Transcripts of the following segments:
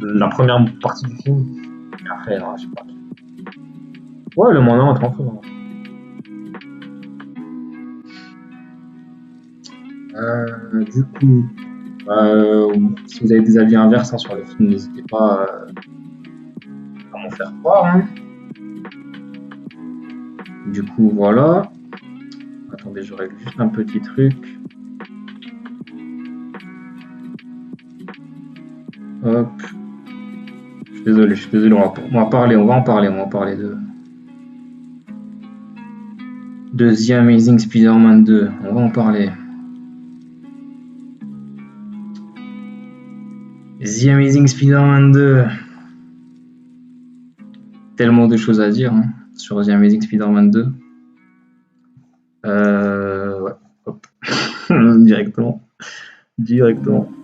la première partie du film. Et après, non, je sais pas. Ouais, le mandat est tranquille. Du coup, si vous avez des avis inverses sur le film, n'hésitez pas à m'en faire part. Hein. Du coup, voilà. Attendez, je règle juste un petit truc. Hop. Je suis désolé, on va en parler de The Amazing Spider-Man 2. On va en parler. The Amazing Spider-Man 2. Tellement de choses à dire hein, sur The Amazing Spider-Man 2. Ouais, hop. Directement.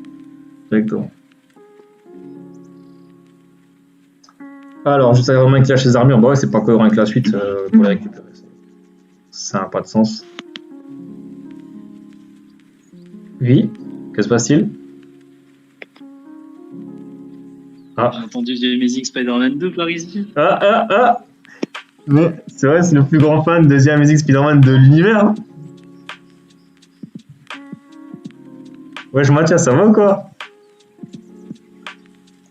Alors, juste avant qu'il lâche ses armures, bah ouais, c'est pas cohérent avec la suite pour les récupérer. Ça n'a pas de sens. Oui, que se passe-t-il? Ah. J'ai entendu The Amazing Spider-Man 2 par ici. Mais c'est vrai, c'est le plus grand fan de The Amazing Spider-Man de l'univers. Hein. Wesh, Mathias, ça va ou quoi?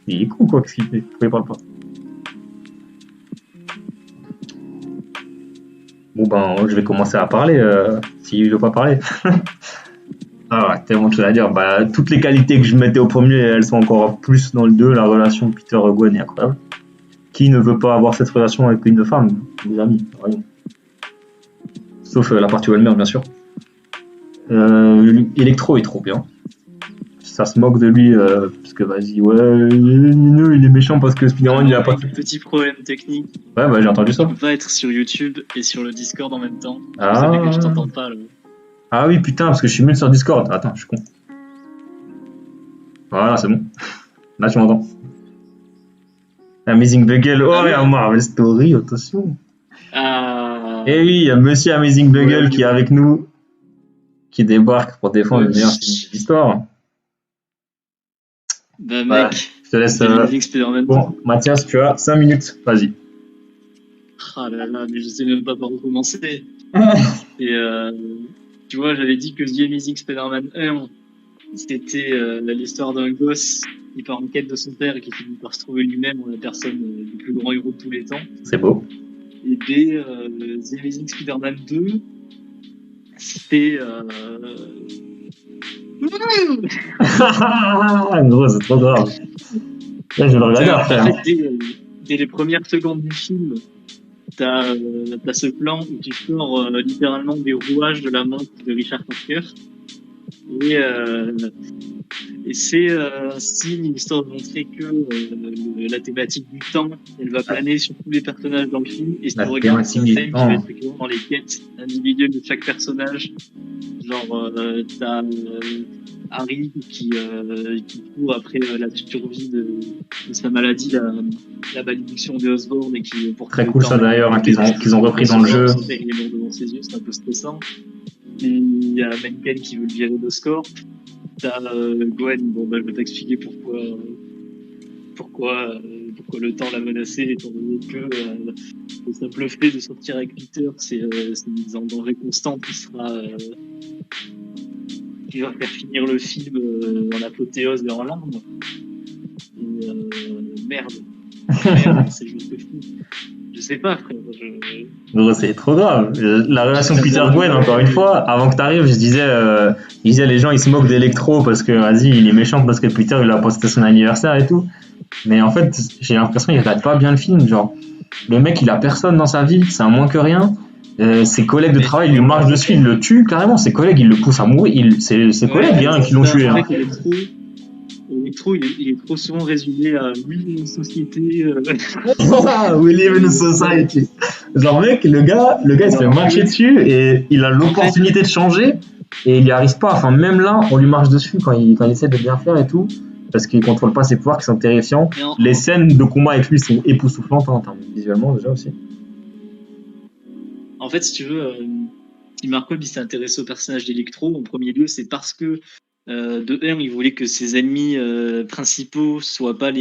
Il est con quoi, qu'est-ce qu'il fait? Pourquoi il parle pas? Bon ben, je vais commencer à parler s'il veut pas parler. Ah ouais, tellement de choses à dire. Bah, toutes les qualités que je mettais au premier, elles sont encore plus dans le 2. La relation Peter-Gwen est incroyable. Qui ne veut pas avoir cette relation avec une femme? Des amis, voyons. Sauf la partie Walmer, bien sûr. Electro est trop bien. Ça se moque de lui, parce que vas-y, ouais, Nino il est méchant parce que Spider-Man il a pas. Petit problème technique. Ouais, bah j'ai entendu ça. Tu peux pas être sur YouTube et sur le Discord en même temps. Ah. Vous savez que je t'entends pas là. Ah oui, putain, parce que je suis mute sur Discord. Attends, je suis con. Voilà, c'est bon. Là, tu m'entends. Amazing Bugle. Oh, il y a Marvel Story, attention. Eh oui, il y a Monsieur Amazing Bugle qui est avec nous, qui débarque pour défendre le meilleur film de l'histoire. Bah, mec, je te laisse. Bon, Mathias, tu as 5 minutes. Vas-y. Ah là là, mais je sais même pas par où commencer. Et tu vois, j'avais dit que The Amazing Spider-Man 1, c'était l'histoire d'un gosse qui part en quête de son père et qui finit par se trouver lui-même en la personne du plus grand héros de tous les temps. C'est beau. Et The Amazing Spider-Man 2, c'était... Gros, c'est trop grave. Là, je vais le regarder après. En fait, dès les premières secondes du film, t'as ce plan où tu sors littéralement des rouages de la montre de Richard Parker. Et c'est un signe, histoire de montrer que la thématique du temps, elle va planer sur tous les personnages dans le film. Et si tu regardes, c'est un thème qui va être récurrent dans les quêtes individuelles de chaque personnage. Genre, t'as Harry qui court après la survie de sa maladie, la malédiction de Osborn, et qui pour très cool ça d'ailleurs, hein, qu'ils ont repris dans le jeu. Il est mort devant ses yeux, c'est un peu stressant. Et il y a Menken qui veut le virer d'Oscorp. T'as Gwen, bon bah je vais t'expliquer pourquoi le temps l'a menacé, étant donné que le simple fait de sortir avec Peter, c'est une mise en danger constante qui va faire finir le film en apothéose et en larmes. Et merde, c'est juste fou. Je sais pas, frère. Gros, c'est trop grave. La relation Peter-Gwen, encore une fois, avant que t'arrives, je disais les gens ils se moquent d'Electro parce que vas-y, il est méchant parce que Peter il a posté son anniversaire et tout. Mais en fait, j'ai l'impression qu'il regarde pas bien le film. Genre, le mec il a personne dans sa vie, c'est un moins que rien. Ses collègues de travail lui marchent dessus, ils le tuent carrément. Ses collègues ils le poussent à mourir. C'est ses collègues qui l'ont tué. Hein. Electro, il est trop souvent résumé à We live in a society. We live in a society. Genre mec, le gars il se fait marcher dessus et il a l'opportunité de changer et il n'y arrive pas. Enfin même là, on lui marche dessus quand il essaie de bien faire et tout, parce qu'il contrôle pas ses pouvoirs qui sont terrifiants. Les scènes de combat avec lui sont époustouflantes en termes visuellement déjà aussi. En fait, si tu veux, si Mark Webb s'est intéressé au personnage d'Electro, en premier lieu, c'est parce que De un, il voulait que ses ennemis principaux soient pas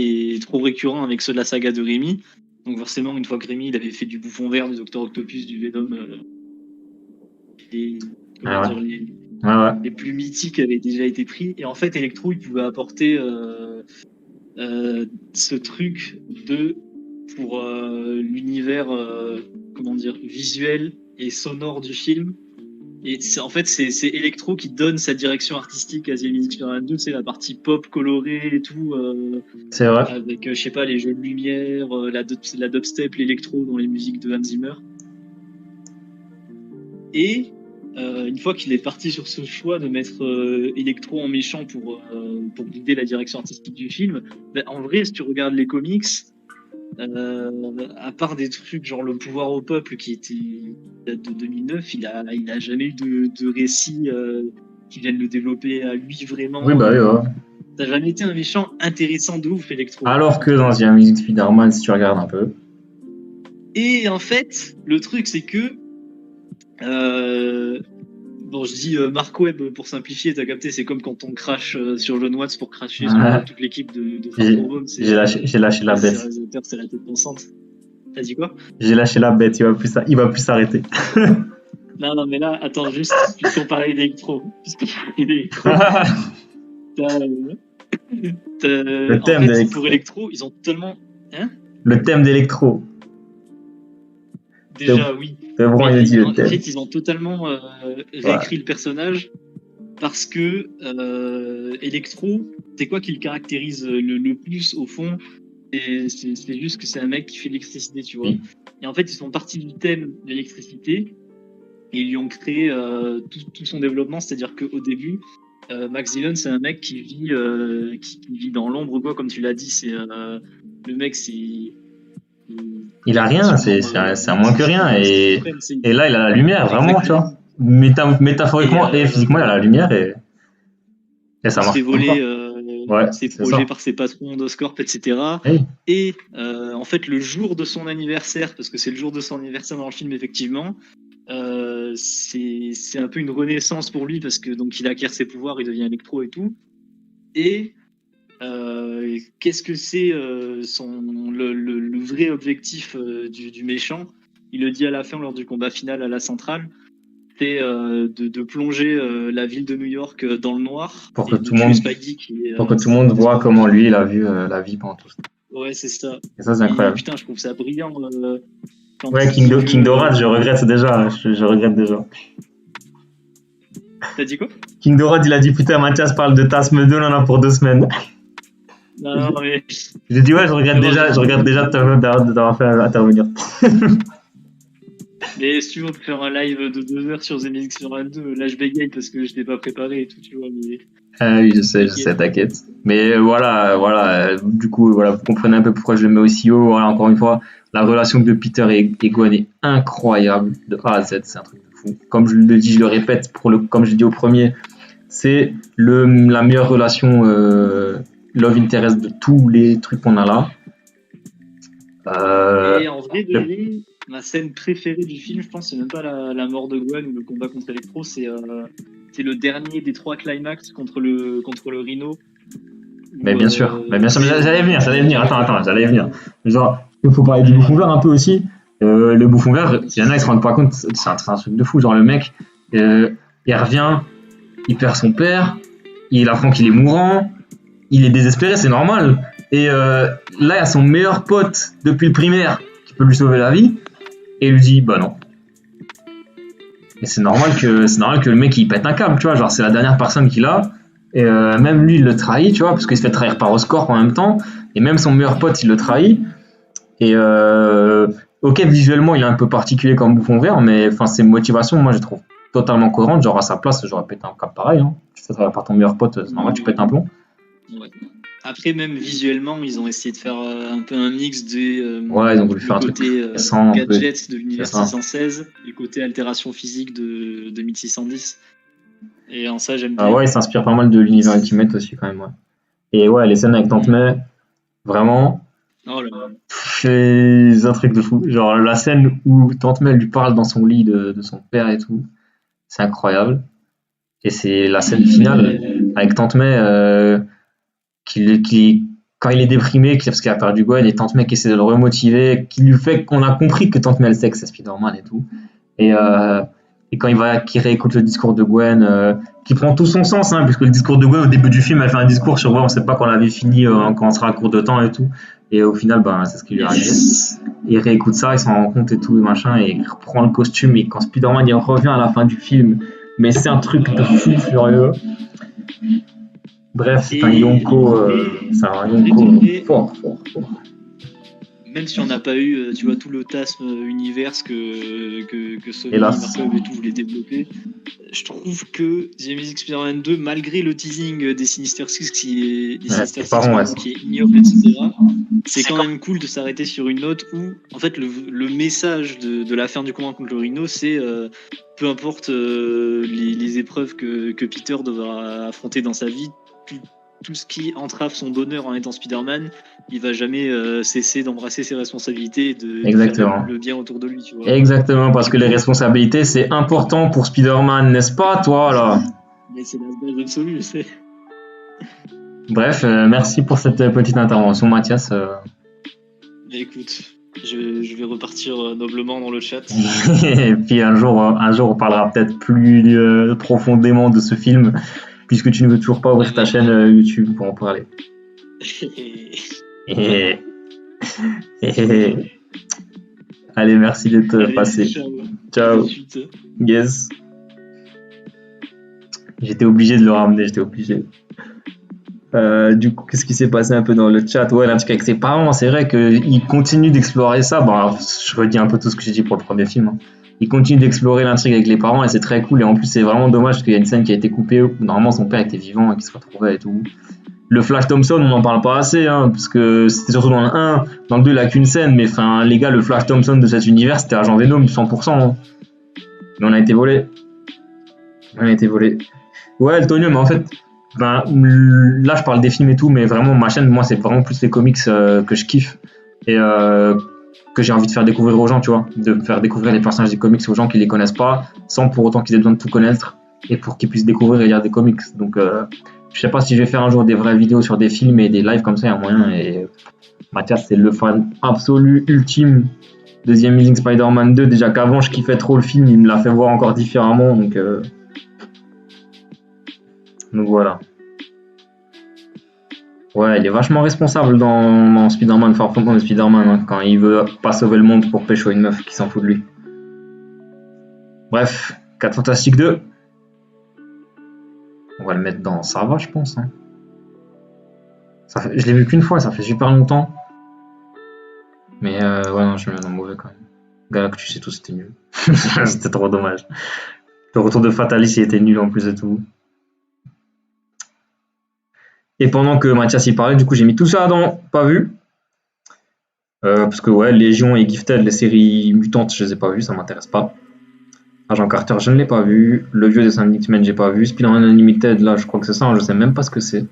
trop récurrents avec ceux de la saga de Rémi. Donc forcément, une fois que Rémi il avait fait du Bouffon Vert, du Docteur Octopus, du Venom, les, les plus mythiques avaient déjà été pris. Et en fait, Electro, il pouvait apporter ce truc pour l'univers visuel et sonore du film. Et en fait, c'est Electro qui donne sa direction artistique à The Amazing Spider-Man 2, c'est la partie pop colorée et tout. C'est vrai. Avec, je sais pas, les jeux de lumière, la dubstep, l'électro dans les musiques de Hans Zimmer. Et une fois qu'il est parti sur ce choix de mettre Electro en méchant pour guider la direction artistique du film, en vrai, si tu regardes les comics, à part des trucs genre Le pouvoir au peuple qui date de 2009, il a jamais eu de récit qui vienne le développer à lui vraiment. Oui, bah oui, ouais. Ça n'a jamais été un méchant intéressant de ouf, Electro. Alors que dans The Amazing Spider-Man, si tu regardes un peu. Et en fait, le truc c'est que bon, je dis Mark Webb pour simplifier, t'as capté, c'est comme quand on crache sur John Watts pour cracher sur toute l'équipe de Far From Home. J'ai lâché la bête. C'est la tête pensante. T'as dit quoi? J'ai lâché la bête, il va plus s'arrêter. Non, mais là, attends, juste, puisqu'on parlait d'Electro. Le thème d'Electro. Pour Electro, ils ont tellement. Hein? Le thème d'Electro. Déjà, oui. En fait, ils ont totalement réécrit le personnage parce que Electro, c'est quoi qui le caractérise le plus au fond? C'est juste que c'est un mec qui fait de l'électricité, tu vois. Oui. Et en fait, ils sont partis du thème de l'électricité et ils lui ont créé tout son développement. C'est-à-dire qu'au début, Max Dillon, c'est un mec qui vit dans l'ombre, quoi, comme tu l'as dit. C'est le mec, c'est il a rien, c'est un moins que rien. Et là, il a la lumière, vraiment, tu vois. Métaphoriquement et physiquement, il a la lumière et ça marche. Il se fait voler ses projets par ses patrons d'Oscorp, etc. Oui. Et en fait, le jour de son anniversaire, parce que c'est le jour de son anniversaire dans le film, effectivement, c'est un peu une renaissance pour lui parce que donc il acquiert ses pouvoirs, il devient Electro et tout. Et qu'est-ce que c'est le vrai objectif du méchant? Il le dit à la fin lors du combat final à la centrale, c'est de plonger la ville de New York dans le noir pour que tout le monde voit comment lui il a vu la vie pendant tout ça. Ouais, c'est ça. Et ça, c'est incroyable. Putain, je trouve ça brillant. Ouais, King Dorad, je regrette déjà. Je regrette déjà. T'as dit quoi? King Dorad, il a dit putain, Mathias parle de Tasme 2, on en a pour 2 semaines. Non, mais. J'ai dit ouais, je regrette déjà d'avoir fait intervenir. Mais si tu veux faire un live de 2 heures sur The Amazing Spider-Man 2, là je bégaye parce que je t'ai pas préparé et tout, tu vois. Mais... oui, je sais, t'inquiète. Mais voilà, du coup, voilà, vous comprenez un peu pourquoi je le mets aussi haut. Voilà, encore une fois, la relation de Peter et Gwen est incroyable de A à Z, c'est un truc de fou. Comme je le dis, je le répète, comme je l'ai dit au premier, c'est la meilleure relation love interest de tous les trucs qu'on a là. Et en vrai, ma scène préférée du film, je pense, c'est même pas la mort de Gwen ou le combat contre Electro, c'est le dernier des 3 climax contre le Rhino. Mais bien sûr, j'allais venir. Attends, j'allais venir. Genre, il faut parler du Bouffon Vert un peu aussi. Le Bouffon Vert, il y en a qui se rendent pas compte, c'est un truc de fou. Genre, le mec, il revient, il perd son père, il apprend qu'il est mourant, il est désespéré, c'est normal. Et là, il y a son meilleur pote depuis le primaire qui peut lui sauver la vie, et il lui dit bah non. Et c'est normal que le mec il pète un câble, tu vois. Genre, c'est la dernière personne qu'il a, et même lui il le trahit, tu vois, parce qu'il se fait trahir par Oscorp en même temps, et même son meilleur pote il le trahit. Et ok, visuellement il est un peu particulier comme Bouffon Vert, mais enfin ses motivations, moi je les trouve totalement cohérentes. Genre à sa place, j'aurais pété un câble pareil. Hein. Tu te fais trahir par ton meilleur pote, c'est normal, tu pètes un plomb. Ouais. Après, même visuellement, ils ont essayé de faire un peu un mix de ils ont voulu faire un truc gadget de l'univers 616 et le côté altération physique de 1610. Et en ça, j'aime bien. Ah ouais, il s'inspire pas mal de l'univers Ultimate aussi, quand même. Ouais. Et ouais, les scènes avec Tante May, vraiment, c'est un truc de fou. Genre, la scène où Tante May lui parle dans son lit de son père et tout, c'est incroyable. Et c'est la scène finale. avec Tante May, quand il est déprimé, parce qu'il a perdu Gwen, et Tante May qui essaie de le remotiver, qui lui fait qu'on a compris que Tante May elle sait que c'est Spider-Man et tout. Et quand qu'il réécoute le discours de Gwen, qui prend tout son sens, hein, puisque le discours de Gwen au début du film, elle fait un discours sur on sait pas quand on l'avait fini, quand on sera à court de temps et tout. Et au final, c'est ce qui lui arrive. Il réécoute ça, il s'en rend compte et tout, et machin, et il reprend le costume. Et quand Spider-Man il revient à la fin du film, mais c'est un truc de fou furieux. Bref, c'est un Yonko fort. Même si on n'a pas eu, tu vois, tout le tasme univers que Sony, Marvel et tout voulait développer, je trouve que The Amazing Spider-Man 2, malgré le teasing des Sinister Six qui est ignoble, etc., c'est quand même cool de s'arrêter sur une note où, en fait, le message de la fin du combat contre le Rhino, c'est peu importe les épreuves que Peter devra affronter dans sa vie, tout ce qui entrave son bonheur en étant Spider-Man, il va jamais cesser d'embrasser ses responsabilités et de faire le bien autour de lui, tu vois. Exactement, parce que les responsabilités, c'est important pour Spider-Man, n'est-ce pas, toi, là? Mais c'est la base absolue, je sais. Bref, merci pour cette petite intervention, Mathias. Mais écoute, je vais repartir noblement dans le chat. Et puis un jour, on parlera peut-être plus profondément de ce film, puisque tu ne veux toujours pas ouvrir ta chaîne YouTube pour en parler. Allez, merci d'être passé. Ciao. Yes. J'étais obligé de le ramener, du coup, qu'est-ce qui s'est passé un peu dans le chat? Ouais, l'intrigue avec ses parents, c'est vrai qu'il continue d'explorer ça. Je redis un peu tout ce que j'ai dit pour le premier film. Hein. Il continue d'explorer l'intrigue avec les parents et c'est très cool. Et en plus, c'est vraiment dommage parce qu'il y a une scène qui a été coupée où normalement son père était vivant et qu'il se retrouvait et tout. Le Flash Thompson, on n'en parle pas assez, hein, parce que c'était surtout dans le 1. Dans le 2, il n'a qu'une scène, mais enfin, les gars, le Flash Thompson de cet univers, c'était Agent Venom, 100%. Hein. Mais on a été volé. Ouais, Eltonium, en fait, là, je parle des films et tout, mais vraiment, ma chaîne, moi, c'est vraiment plus les comics que je kiffe. Et que j'ai envie de faire découvrir aux gens, tu vois. De faire découvrir les personnages des comics aux gens qui les connaissent pas, sans pour autant qu'ils aient besoin de tout connaître, et pour qu'ils puissent découvrir et lire des comics. Donc, je sais pas si je vais faire un jour des vraies vidéos sur des films et des lives comme ça, il y a moyen. Et Mathias, c'est le fan absolu, ultime de The Amazing Spider-Man 2. Déjà qu'avant, je kiffais trop le film, il me l'a fait voir encore différemment. Donc voilà. Ouais, il est vachement responsable dans Spider-Man Far From Home Spider-Man, hein, quand il veut pas sauver le monde pour pécho une meuf qui s'en fout de lui. Bref, 4 Fantastiques 2. On va le mettre dans ça va, je pense. Hein. Je l'ai vu qu'une fois, ça fait super longtemps. Mais ouais, non, je me mets dans le mauvais quand même. Galactus et tout, c'était nul. C'était trop dommage. Le retour de Fatalis, il était nul en plus de tout. Et pendant que Mathias y parlait, du coup, j'ai mis tout ça dans pas vu. Parce que ouais, Légion et Gifted, les séries mutantes, je les ai pas vues, ça m'intéresse pas. Agent Carter, je ne l'ai pas vu. Le vieux dessin animé X-Men, j'ai pas vu. Spider-Man Unlimited, là, je crois que c'est ça, hein, je sais même pas ce que c'est.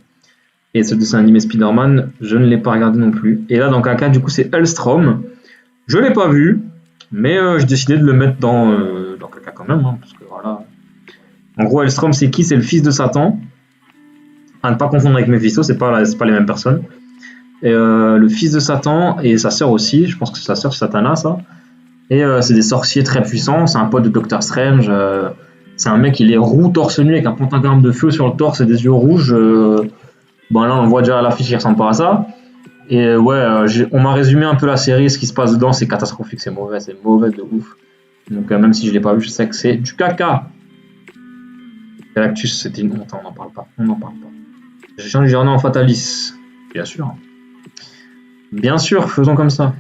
Et ce dessin animé Spider-Man, je ne l'ai pas regardé non plus. Et là, dans Kaka, du coup, c'est Hellstrom. Je l'ai pas vu, mais j'ai décidé de le mettre dans Kaka quand même, hein, parce que voilà. En gros, Hellstrom, c'est qui? C'est le fils de Satan. À ne pas confondre avec Mephisto, c'est pas les mêmes personnes. Et le fils de Satan et sa sœur aussi, je pense que c'est sa sœur Satana, ça. Et c'est des sorciers très puissants, c'est un pote de Doctor Strange. C'est un mec, il est roux torse nu avec un pentagramme de feu sur le torse et des yeux rouges. Bon, là, on voit déjà à l'affiche, il ressemble pas à ça. Et ouais, on m'a résumé un peu la série, ce qui se passe dedans, c'est catastrophique, c'est mauvais de ouf. Donc même si je l'ai pas vu, je sais que c'est du caca. Galactus, c'était une honte, on n'en parle pas. J'ai changé en Fatalis, bien sûr. Bien sûr, faisons comme ça.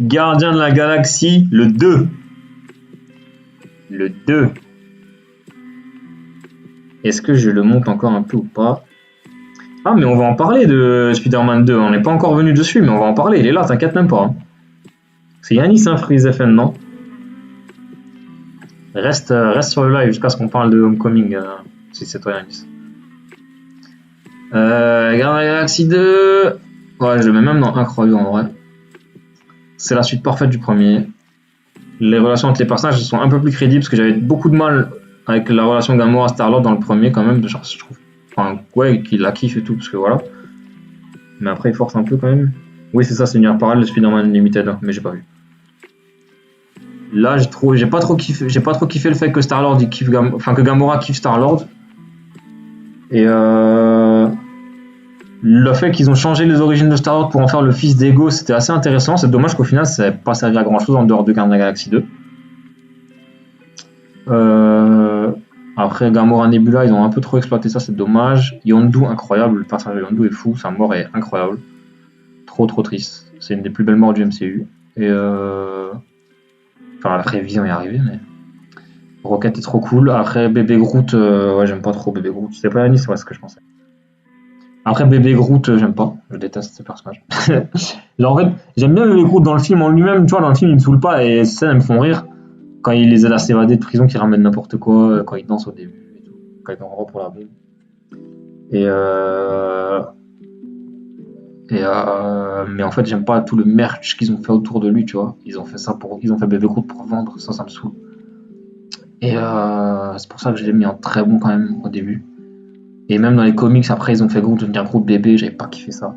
Gardien de la Galaxie, le 2. Le 2. Est-ce que je le monte encore un peu ou pas? Ah, mais on va en parler de Spider-Man 2. On n'est pas encore venu dessus, mais on va en parler. Il est là, t'inquiète même pas. Hein. C'est Yanis, hein, Freeze FN, non? Reste sur le live jusqu'à ce qu'on parle de Homecoming, si c'est toi, Yanis. Gardien de la Galaxie 2. Ouais, je le mets même dans Incroyable en vrai. C'est la suite parfaite du premier. Les relations entre les personnages sont un peu plus crédibles parce que j'avais beaucoup de mal avec la relation Gamora Star-Lord dans le premier quand même, genre je trouve, enfin ouais, qu'il la kiffe et tout parce que voilà. Mais après il force un peu quand même. Oui c'est ça, c'est une univers parallèle de Spider-Man Unlimited, mais j'ai pas vu. Là j'ai pas trop kiffé le fait que Star-Lord il kiffe que Gamora kiffe Star-Lord. Et le fait qu'ils ont changé les origines de Star-Lord pour en faire le fils d'Ego, c'était assez intéressant. C'est dommage qu'au final ça n'ait pas servi à grand chose en dehors de Guardians of the Galaxy 2. Après Gamora Nebula, ils ont un peu trop exploité ça, c'est dommage. Yondu, incroyable, le personnage de Yondu est fou, sa mort est incroyable. Trop triste. C'est une des plus belles morts du MCU. Et enfin la prévision est arrivée, mais Rocket est trop cool. Après Bébé Groot, ouais j'aime pas trop Bébé Groot. C'est pas Yanis, c'est ce que je pensais. Après Bébé Groot, j'aime pas, je déteste ce personnage. Genre, en fait, j'aime bien Bébé Groot dans le film en lui-même, tu vois, dans le film il me saoule pas et ces scènes elles me font rire. Quand il les aide à s'évader de prison, qu'il ramène n'importe quoi, quand il danse au début et tout, quand il est en robe pour la bombe. Mais en fait j'aime pas tout le merch qu'ils ont fait autour de lui, tu vois. Ils ont fait Bébé Groot pour vendre, ça me saoule. Et c'est pour ça que je l'ai mis en très bon quand même au début. Et même dans les comics, après, ils ont fait Groot devenir Groot bébé, j'avais pas kiffé ça.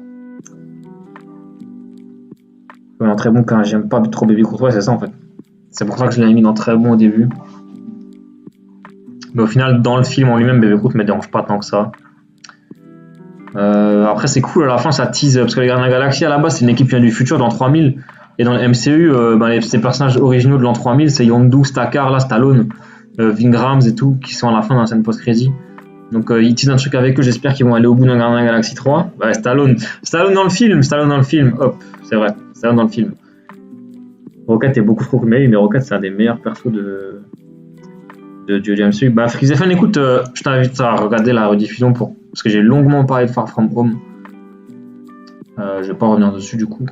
Ouais, en très bon quand j'aime pas trop Bébé Groot, ouais, c'est ça en fait. C'est pour ça que je l'ai mis dans très bon au début. Mais au final, dans le film en lui-même, Bébé Groot me dérange pas tant que ça. Après, c'est cool, à la fin, ça tease, parce que les Gardiens de la Galaxie, à la base, c'est une équipe qui vient du futur, dans 3000. Et dans le MCU, ces personnages originaux de l'an 3000, c'est Yondu, Stakar, Stallone, Vingrams et tout, qui sont à la fin dans la scène post-crédit. Donc ils teasent un truc avec eux, j'espère qu'ils vont aller au bout dans Guardians of the Galaxy 3. Ouais, Stallone dans le film, hop, c'est vrai, Stallone dans le film. Rocket est beaucoup trop cool, mais Rocket c'est un des meilleurs persos du MCU. Bah Frizefen, écoute, je t'invite à regarder la rediffusion parce que j'ai longuement parlé de Far From Home. Je vais pas revenir dessus du coup,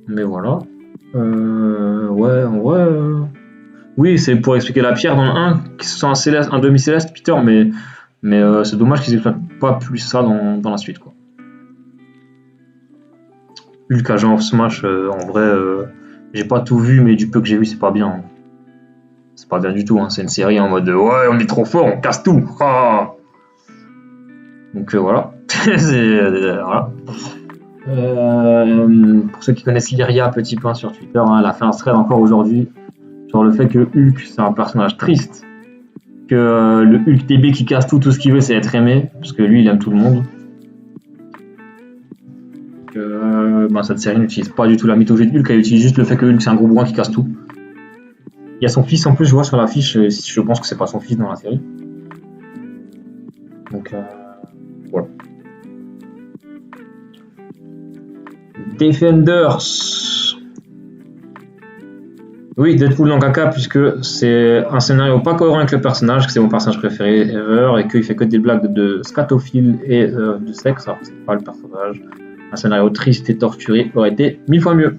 mais voilà. Oui, c'est pour expliquer la pierre dans le 1, qui se sent un demi-céleste, Peter, mais c'est dommage qu'ils exploitent pas plus ça dans la suite, quoi. Hulk Agent of Smash, en vrai, j'ai pas tout vu, mais du peu que j'ai vu, c'est pas bien. C'est pas bien du tout, hein. C'est une série en mode ouais, on est trop fort, on casse tout. Ah donc voilà. Voilà. Pour ceux qui connaissent Lyria, petit point sur Twitter, hein, elle a fait un thread encore aujourd'hui sur le fait que Hulk, c'est un personnage triste. Que le Hulk TB qui casse tout ce qu'il veut, c'est être aimé, parce que lui, il aime tout le monde. Cette série n'utilise pas du tout la mythologie de Hulk, elle utilise juste le fait que Hulk, c'est un gros bourrin qui casse tout. Il y a son fils en plus, je vois sur l'affiche, je pense que c'est pas son fils dans la série. Donc, voilà. Defenders. Oui, Deadpool dans caca, puisque c'est un scénario pas cohérent avec le personnage, que c'est mon personnage préféré ever, et qu'il fait que des blagues de scatophile et de sexe, alors que c'est pas le personnage. Un scénario triste et torturé aurait été 1000 fois mieux.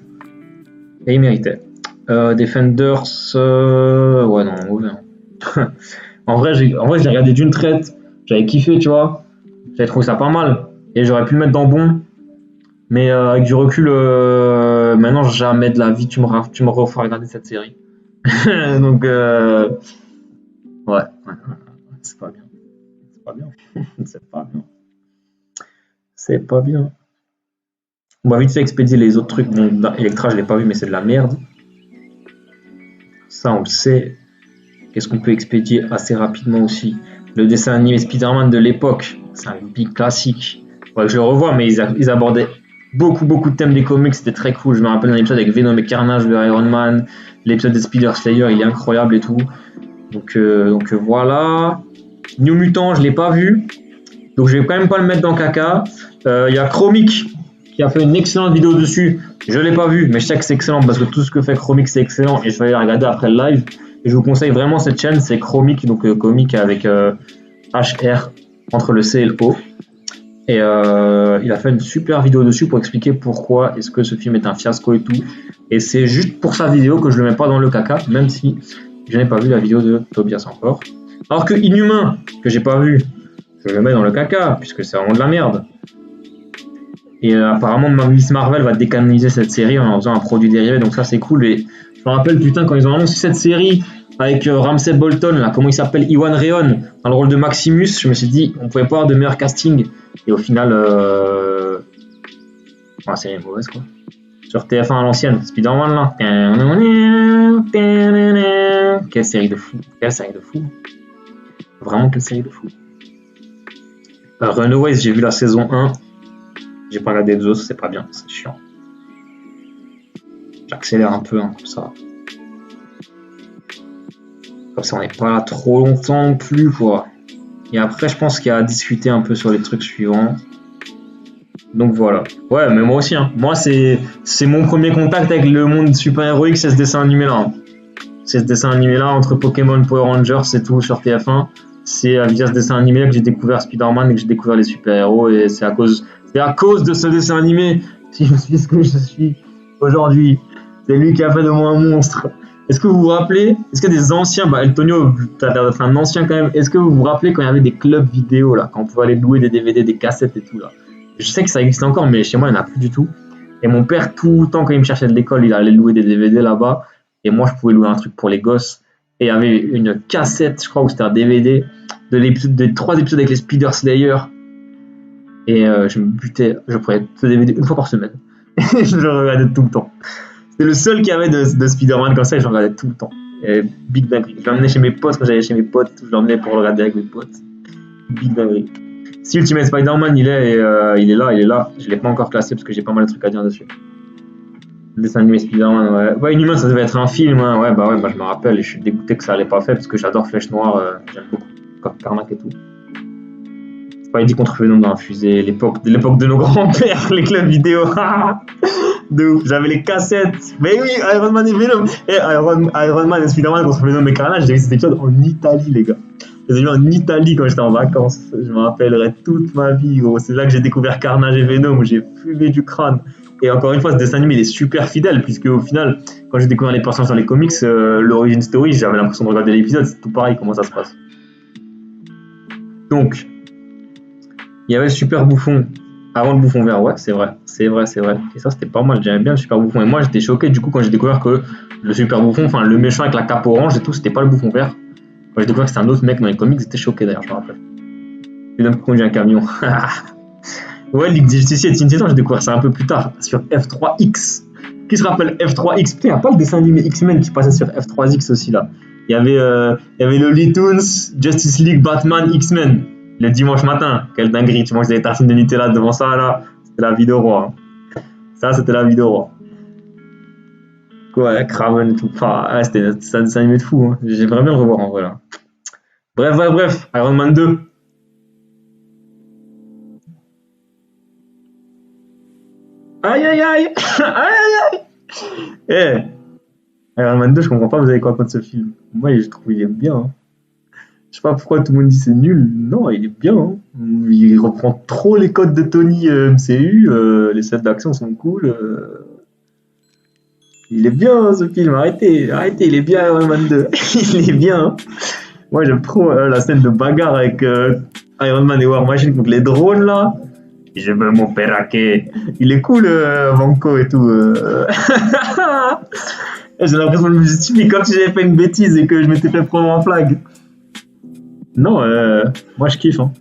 Et il méritait. Defenders, ouais non, mauvais. Hein. en vrai, j'ai regardé d'une traite, j'avais kiffé, tu vois. J'avais trouvé ça pas mal, et j'aurais pu le mettre dans bon. Mais avec du recul, maintenant jamais de la vie tu me refais regarder cette série. Donc ouais, c'est pas bien. C'est pas bien. On va vite fait expédier les autres trucs. Bon, Electra je l'ai pas vu mais c'est de la merde. Ça on le sait. Qu'est-ce qu'on peut expédier assez rapidement aussi? Le dessin animé Spider-Man de l'époque, c'est un big classique. Ouais, je le revois mais ils abordaient beaucoup de thèmes des comics, c'était très cool. Je me rappelle d'un épisode avec Venom et Carnage de Iron Man, l'épisode de Spider Slayer, il est incroyable et tout. Donc voilà. New Mutant, je l'ai pas vu, donc je vais quand même pas le mettre dans caca. Il y a Chromic qui a fait une excellente vidéo dessus, je l'ai pas vu, mais je sais que c'est excellent parce que tout ce que fait Chromic c'est excellent et je vais aller regarder après le live. Et je vous conseille vraiment cette chaîne, c'est Chromic, donc comic avec HR entre le C et le O. Et il a fait une super vidéo dessus pour expliquer pourquoi est-ce que ce film est un fiasco et tout. Et c'est juste pour sa vidéo que je le mets pas dans le caca, même si je n'ai pas vu la vidéo de Tobias encore. Alors que Inhumain, que j'ai pas vu, je le mets dans le caca, puisque c'est vraiment de la merde. Et apparemment Miss Marvel va décanoniser cette série en faisant un produit dérivé, donc ça c'est cool. Et Je me rappelle, putain, quand ils ont annoncé cette série avec Ramsay Bolton, là, comment il s'appelle, Iwan Rheon, dans le rôle de Maximus, je me suis dit, on pouvait pas avoir de meilleur casting. Et au final, la série est mauvaise, quoi. Sur TF1 à l'ancienne, Spider-Man, là. Quelle série de fou. Quelle série de fou. Vraiment, quelle série de fou. Runaways, j'ai vu la saison 1. J'ai pas regardé les autres, c'est pas bien, c'est chiant. J'accélère un peu, hein, comme ça. Comme ça, on n'est pas là trop longtemps non plus, quoi. Et après, je pense qu'il y a à discuter un peu sur les trucs suivants. Donc voilà. Ouais, mais moi aussi. Hein. Moi, c'est mon premier contact avec le monde super-héroïque, c'est ce dessin animé-là. C'est ce dessin animé-là, entre Pokémon, Power Rangers et tout sur TF1. C'est via ce dessin animé que j'ai découvert Spider-Man et que j'ai découvert les super-héros. Et c'est à cause de ce dessin animé si je suis ce que je suis aujourd'hui. C'est lui qui a fait de moi un monstre. Est-ce que vous vous rappelez, est-ce qu'il y a des anciens, Eltonio, tu as l'air d'être un ancien quand même, est-ce que vous vous rappelez quand il y avait des clubs vidéo, là, quand on pouvait aller louer des DVD, des cassettes et tout, là? Je sais que ça existe encore, mais chez moi, il n'y en a plus du tout. Et mon père, tout le temps, quand il me cherchait de l'école, il allait louer des DVD là-bas. Et moi, je pouvais louer un truc pour les gosses. Et il y avait une cassette, je crois, ou c'était un DVD, de 3 épisodes avec les Spider Slayer. Et je me butais, je prenais ce DVD une fois par semaine. Et je le regardais tout le temps. C'est le seul qu'il y avait de Spider-Man comme ça, et je le regardais tout le temps. Et big dinguerie. Je l'emmenais chez mes potes, quand j'allais chez mes potes, je l'emmenais pour le regarder avec mes potes. Big dinguerie. Si Ultimate Spider-Man, il est là. Je l'ai pas encore classé parce que j'ai pas mal de trucs à dire dessus. Le dessin animé Spider-Man, ouais. Ouais, Inhuman, ça devait être un film, hein. Ouais, je me rappelle et je suis dégoûté que ça allait pas fait parce que j'adore Flèche Noire, j'aime beaucoup. Comme Carnac et tout. Spidey contre Venom dans la fusée, l'époque de nos grands-pères, les clubs vidéo. De ouf, j'avais les cassettes. Mais oui, Iron Man et Venom. Et Iron Man et Spider-Man contre Venom et Carnage, j'ai vu cet épisode en Italie, les gars. Je les ai vus en Italie quand j'étais en vacances. Je me rappellerai toute ma vie, gros. C'est là que j'ai découvert Carnage et Venom, où j'ai fumé du crâne. Et encore une fois, ce dessin animé, il est super fidèle, puisque au final, quand j'ai découvert les personnages dans les comics, l'origin story, j'avais l'impression de regarder l'épisode. C'est tout pareil, comment ça se passe. Donc, il y avait le super bouffon. Avant le bouffon vert, ouais, c'est vrai. Et ça, c'était pas mal, j'aimais bien le super bouffon. Et moi, j'étais choqué du coup quand j'ai découvert que le super bouffon, enfin le méchant avec la cape orange et tout, c'était pas le bouffon vert. Quand j'ai découvert que c'était un autre mec dans les comics, j'étais choqué d'ailleurs, je me rappelle. Il a conduit un camion. Ouais, Ligue des Justiciers et Teen Titans, j'ai découvert ça un peu plus tard, sur F3X. Qui se rappelle F3X? Putain, il n'y a pas le dessin animé X-Men qui passait sur F3X aussi là. Il y avait le Looney Tunes, Justice League, Batman, X-Men. Le dimanche matin, quelle dinguerie, tu manges des tartines de Nutella devant ça là, c'était la vie de roi. Ça, c'était la vie de roi. Ouais, Kraven et tout. Enfin, ouais, c'était un dessin animé de fou. Hein. J'aimerais bien le revoir en vrai là. Bref, Iron Man 2. Aïe. Eh, Iron Man 2, je comprends pas, vous avez quoi contre ce film? Moi, je trouve qu'il est bien. Hein. Je sais pas pourquoi tout le monde dit c'est nul. Non, il est bien. Hein. Il reprend trop les codes de Tony MCU. Les scènes d'action sont cool. Il est bien ce film. Arrêtez, il est bien Iron Man 2. Il est bien. Hein. Moi, j'aime trop la scène de bagarre avec Iron Man et War Machine contre les drones là. Je veux mon perroquet. Il est cool, Vanko et tout. J'ai l'impression de me justifier comme si j'avais fait une bêtise et que je m'étais fait prendre en flag. Non, moi je kiffe. Hein.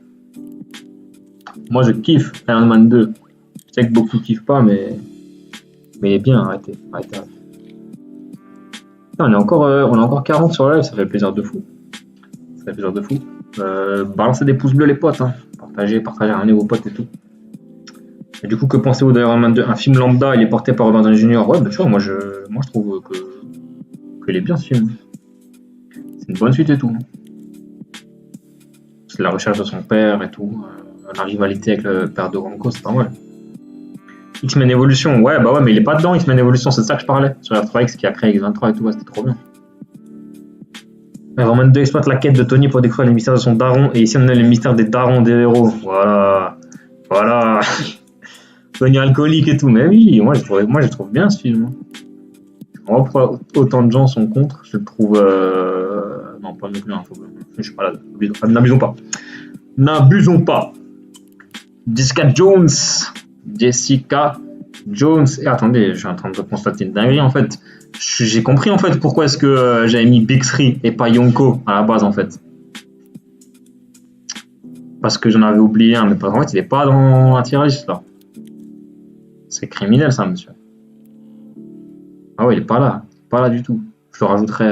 Moi je kiffe Iron Man 2. Je sais que beaucoup kiffent pas, mais il est bien, arrêtez. On est encore 40 sur live, ça fait plaisir de fou. Balancez des pouces bleus les potes, hein. Partagez, ramenez vos potes et tout. Et du coup, que pensez-vous d'Iron Man 2? Un film lambda, il est porté par Robert Downey Jr. Ouais, bah tu vois, moi je trouve qu'il est bien ce film. C'est une bonne suite et tout. C'est la recherche de son père et tout. La rivalité avec le père de Ranko, c'est pas mal. X-Men Evolution, ouais, mais il est pas dedans, X-Men Evolution, c'est ça que je parlais. Sur R3X qui a créé X23 et tout, ouais, c'était trop bien. Iron Man 2 exploite la quête de Tony pour découvrir les mystères de son daron, et ici on a les mystères des darons des héros. Voilà. Tony alcoolique et tout, mais oui, moi je trouve bien ce film. On voit pourquoi autant de gens sont contre, je le trouve... Non, pas non plus, hein, je suis pas là, n'abusons pas. Jessica Jones. Et attendez, je suis en train de constater une dinguerie en fait. J'ai compris en fait pourquoi est-ce que j'avais mis Big 3 et pas Yonko à la base en fait. Parce que j'en avais oublié un, mais en fait il est pas dans la tier list là. C'est criminel ça, monsieur. Ah ouais, il est pas là. Pas là du tout. Je le rajouterai.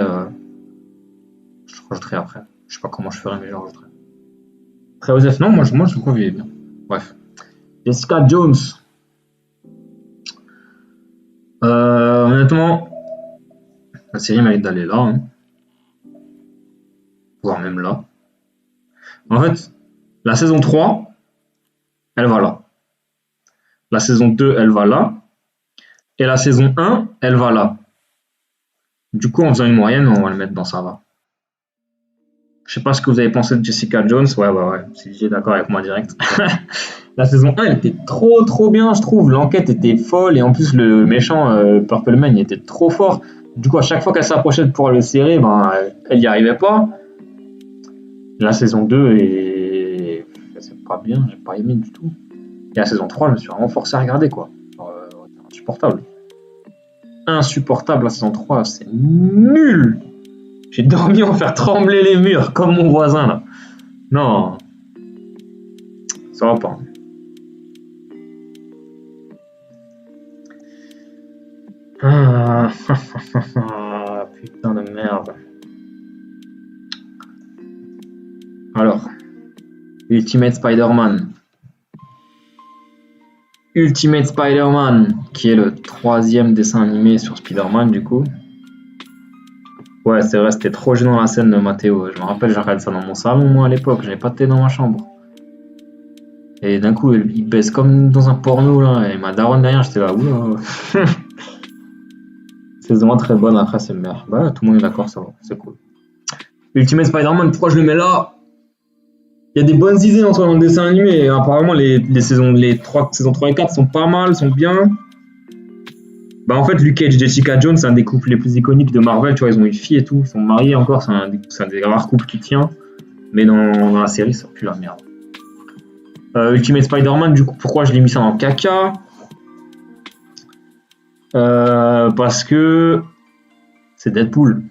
Je le rajouterai après. Je sais pas comment je ferai, mais je le rajouterai. Très Osef, non, moi je trouve qu'il est bien. Bref. Jessica Jones. Honnêtement, la série mérite d'aller là. Hein. Voire même là. En fait, la saison 3, elle va là. La saison 2, elle va là. Et la saison 1, elle va là. Du coup, en faisant une moyenne, on va le mettre dans ça va. Je sais pas ce que vous avez pensé de Jessica Jones. Ouais. Si j'ai d'accord avec moi direct. La saison 1, elle était trop bien, je trouve. L'enquête était folle et en plus, le méchant Purple Man, il était trop fort. Du coup, à chaque fois qu'elle s'approchait de pouvoir le serrer, ben, elle y arrivait pas. La saison 2, c'est pas bien, j'ai pas aimé du tout. Et la saison 3, je me suis vraiment forcé à regarder, quoi. Insupportable. Insupportable, la saison 3, c'est nul. J'ai dormi en faire trembler les murs, comme mon voisin, là. Non. Ça va pas. Ah, putain de merde. Alors, Ultimate Spider-Man. Ultimate Spider-Man, qui est le 3e dessin animé sur Spider-Man, du coup. Ouais, c'est vrai, c'était trop gênant la scène de Mathéo. Je me rappelle, j'ai regardé ça dans mon salon, moi, à l'époque. J'avais pas de thé dans ma chambre. Et d'un coup, il baisse comme dans un porno, là. Et ma daronne derrière, j'étais là, oula. C'est vraiment très bonne, après, c'est merde. Bah, tout le monde est d'accord, ça va, c'est cool. Ultimate Spider-Man, pourquoi je le mets là? Il y a des bonnes idées en soi dans le dessin animé. Et apparemment, les saisons 3 et 4 sont pas mal, sont bien. Bah en fait, Luke Cage et Jessica Jones, c'est un des couples les plus iconiques de Marvel. Tu vois, ils ont une fille et tout, ils sont mariés encore. C'est un des rares couples qui tient. Mais dans la série, ça pue la merde. Ultimate Spider-Man, du coup, pourquoi je l'ai mis ça en caca? Parce que c'est Deadpool.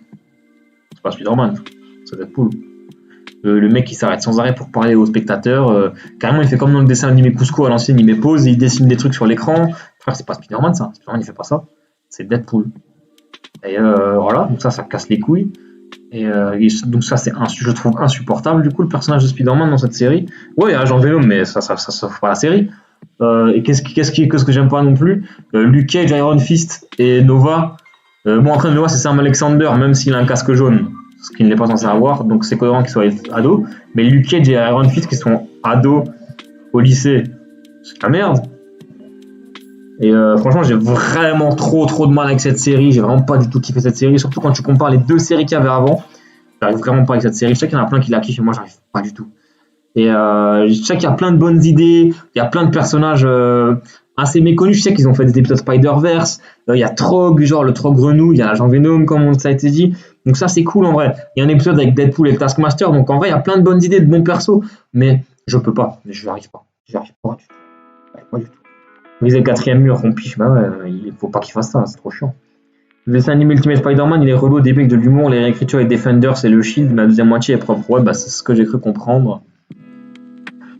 C'est pas Spider-Man, c'est Deadpool. Le mec qui s'arrête sans arrêt pour parler aux spectateurs. Carrément, il fait comme dans le dessin animé Cusco à l'ancienne, il met pause et il dessine des trucs sur l'écran. Frère, c'est pas Spider-Man ça. Spider-Man, il fait pas ça. C'est Deadpool. Et voilà, donc ça casse les couilles. Et donc ça, je trouve insupportable, du coup, le personnage de Spider-Man dans cette série. Ouais, il y a Agent Venom, mais ça sauve pas la série. Et qu'est-ce que j'aime pas non plus? Luke Cage, Iron Fist et Nova. Bon, après, Nova, c'est Sam Alexander, même s'il a un casque jaune. Ce qu'il n'est pas censé avoir, donc c'est cohérent qu'ils soient ados. Mais Luke Cage et Iron Fist qui sont ados au lycée, c'est de la merde. Et franchement, j'ai vraiment trop de mal avec cette série. J'ai vraiment pas du tout kiffé cette série, surtout quand tu compares les deux séries qu'il y avait avant. J'arrive vraiment pas avec cette série. Je sais qu'il y en a plein qui la kiffent, mais moi, j'arrive pas du tout. Et je sais qu'il y a plein de bonnes idées, il y a plein de personnages assez méconnus. Je sais qu'ils ont fait des épisodes Spider-Verse. Il y a Trog, genre le Trog Renou, il y a Agent Venom, comme ça a été dit. Donc ça, c'est cool en vrai. Il y a un épisode avec Deadpool et le Taskmaster. Donc en vrai, il y a plein de bonnes idées, de bons persos. Mais je peux pas. Je n'y arrive pas. J'y arrive pas du tout. Pas du tout. Briser le 4e mur, on piche. Bah ouais, il faut pas qu'il fasse ça. C'est trop chiant. Le dessin animé Ultimate Spider-Man, il est relou au début avec de l'humour. Les réécritures et Defenders et le Shield. Mais la deuxième moitié est propre. Ouais, bah c'est ce que j'ai cru comprendre.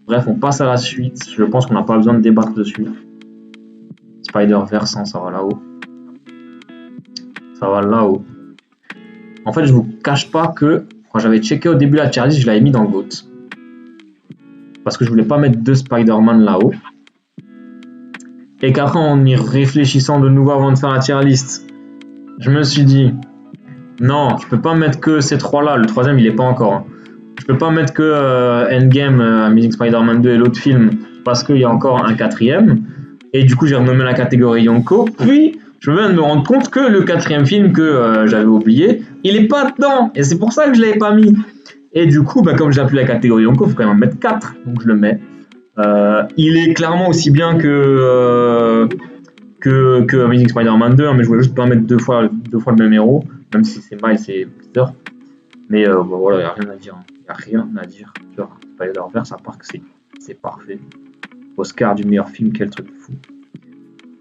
Bref, on passe à la suite. Je pense qu'on n'a pas besoin de débattre dessus. Spider-Verse, hein, ça va là-haut. Ça va là-haut. En fait, je vous cache pas que quand j'avais checké au début la tier list, je l'avais mis dans le GOAT. Parce que je voulais pas mettre deux Spider-Man là-haut. Et qu'après, en y réfléchissant de nouveau avant de faire la tier list, je me suis dit, non, je peux pas mettre que ces trois-là. Le troisième, il est pas encore. Hein. Je peux pas mettre que Endgame, Amazing Spider-Man 2 et l'autre film, parce qu'il y a encore un 4e. Et du coup, j'ai renommé la catégorie Yonko. Puis, je viens de me rendre compte que le 4e film que j'avais oublié, il est pas dedans. Et c'est pour ça que je l'avais pas mis. Et du coup, comme j'ai appelé la catégorie Yonko, il faut quand même en mettre 4. Donc je le mets. Il est clairement aussi bien que Amazing Spider-Man 2, hein, mais je voulais juste pas mettre deux fois le même héros, même si c'est Miles et Peter. Mais voilà, il n'y a rien à dire. Il n'y a rien à dire sur Spider-Verse, à part que c'est parfait. Oscar du meilleur film, quel truc de fou.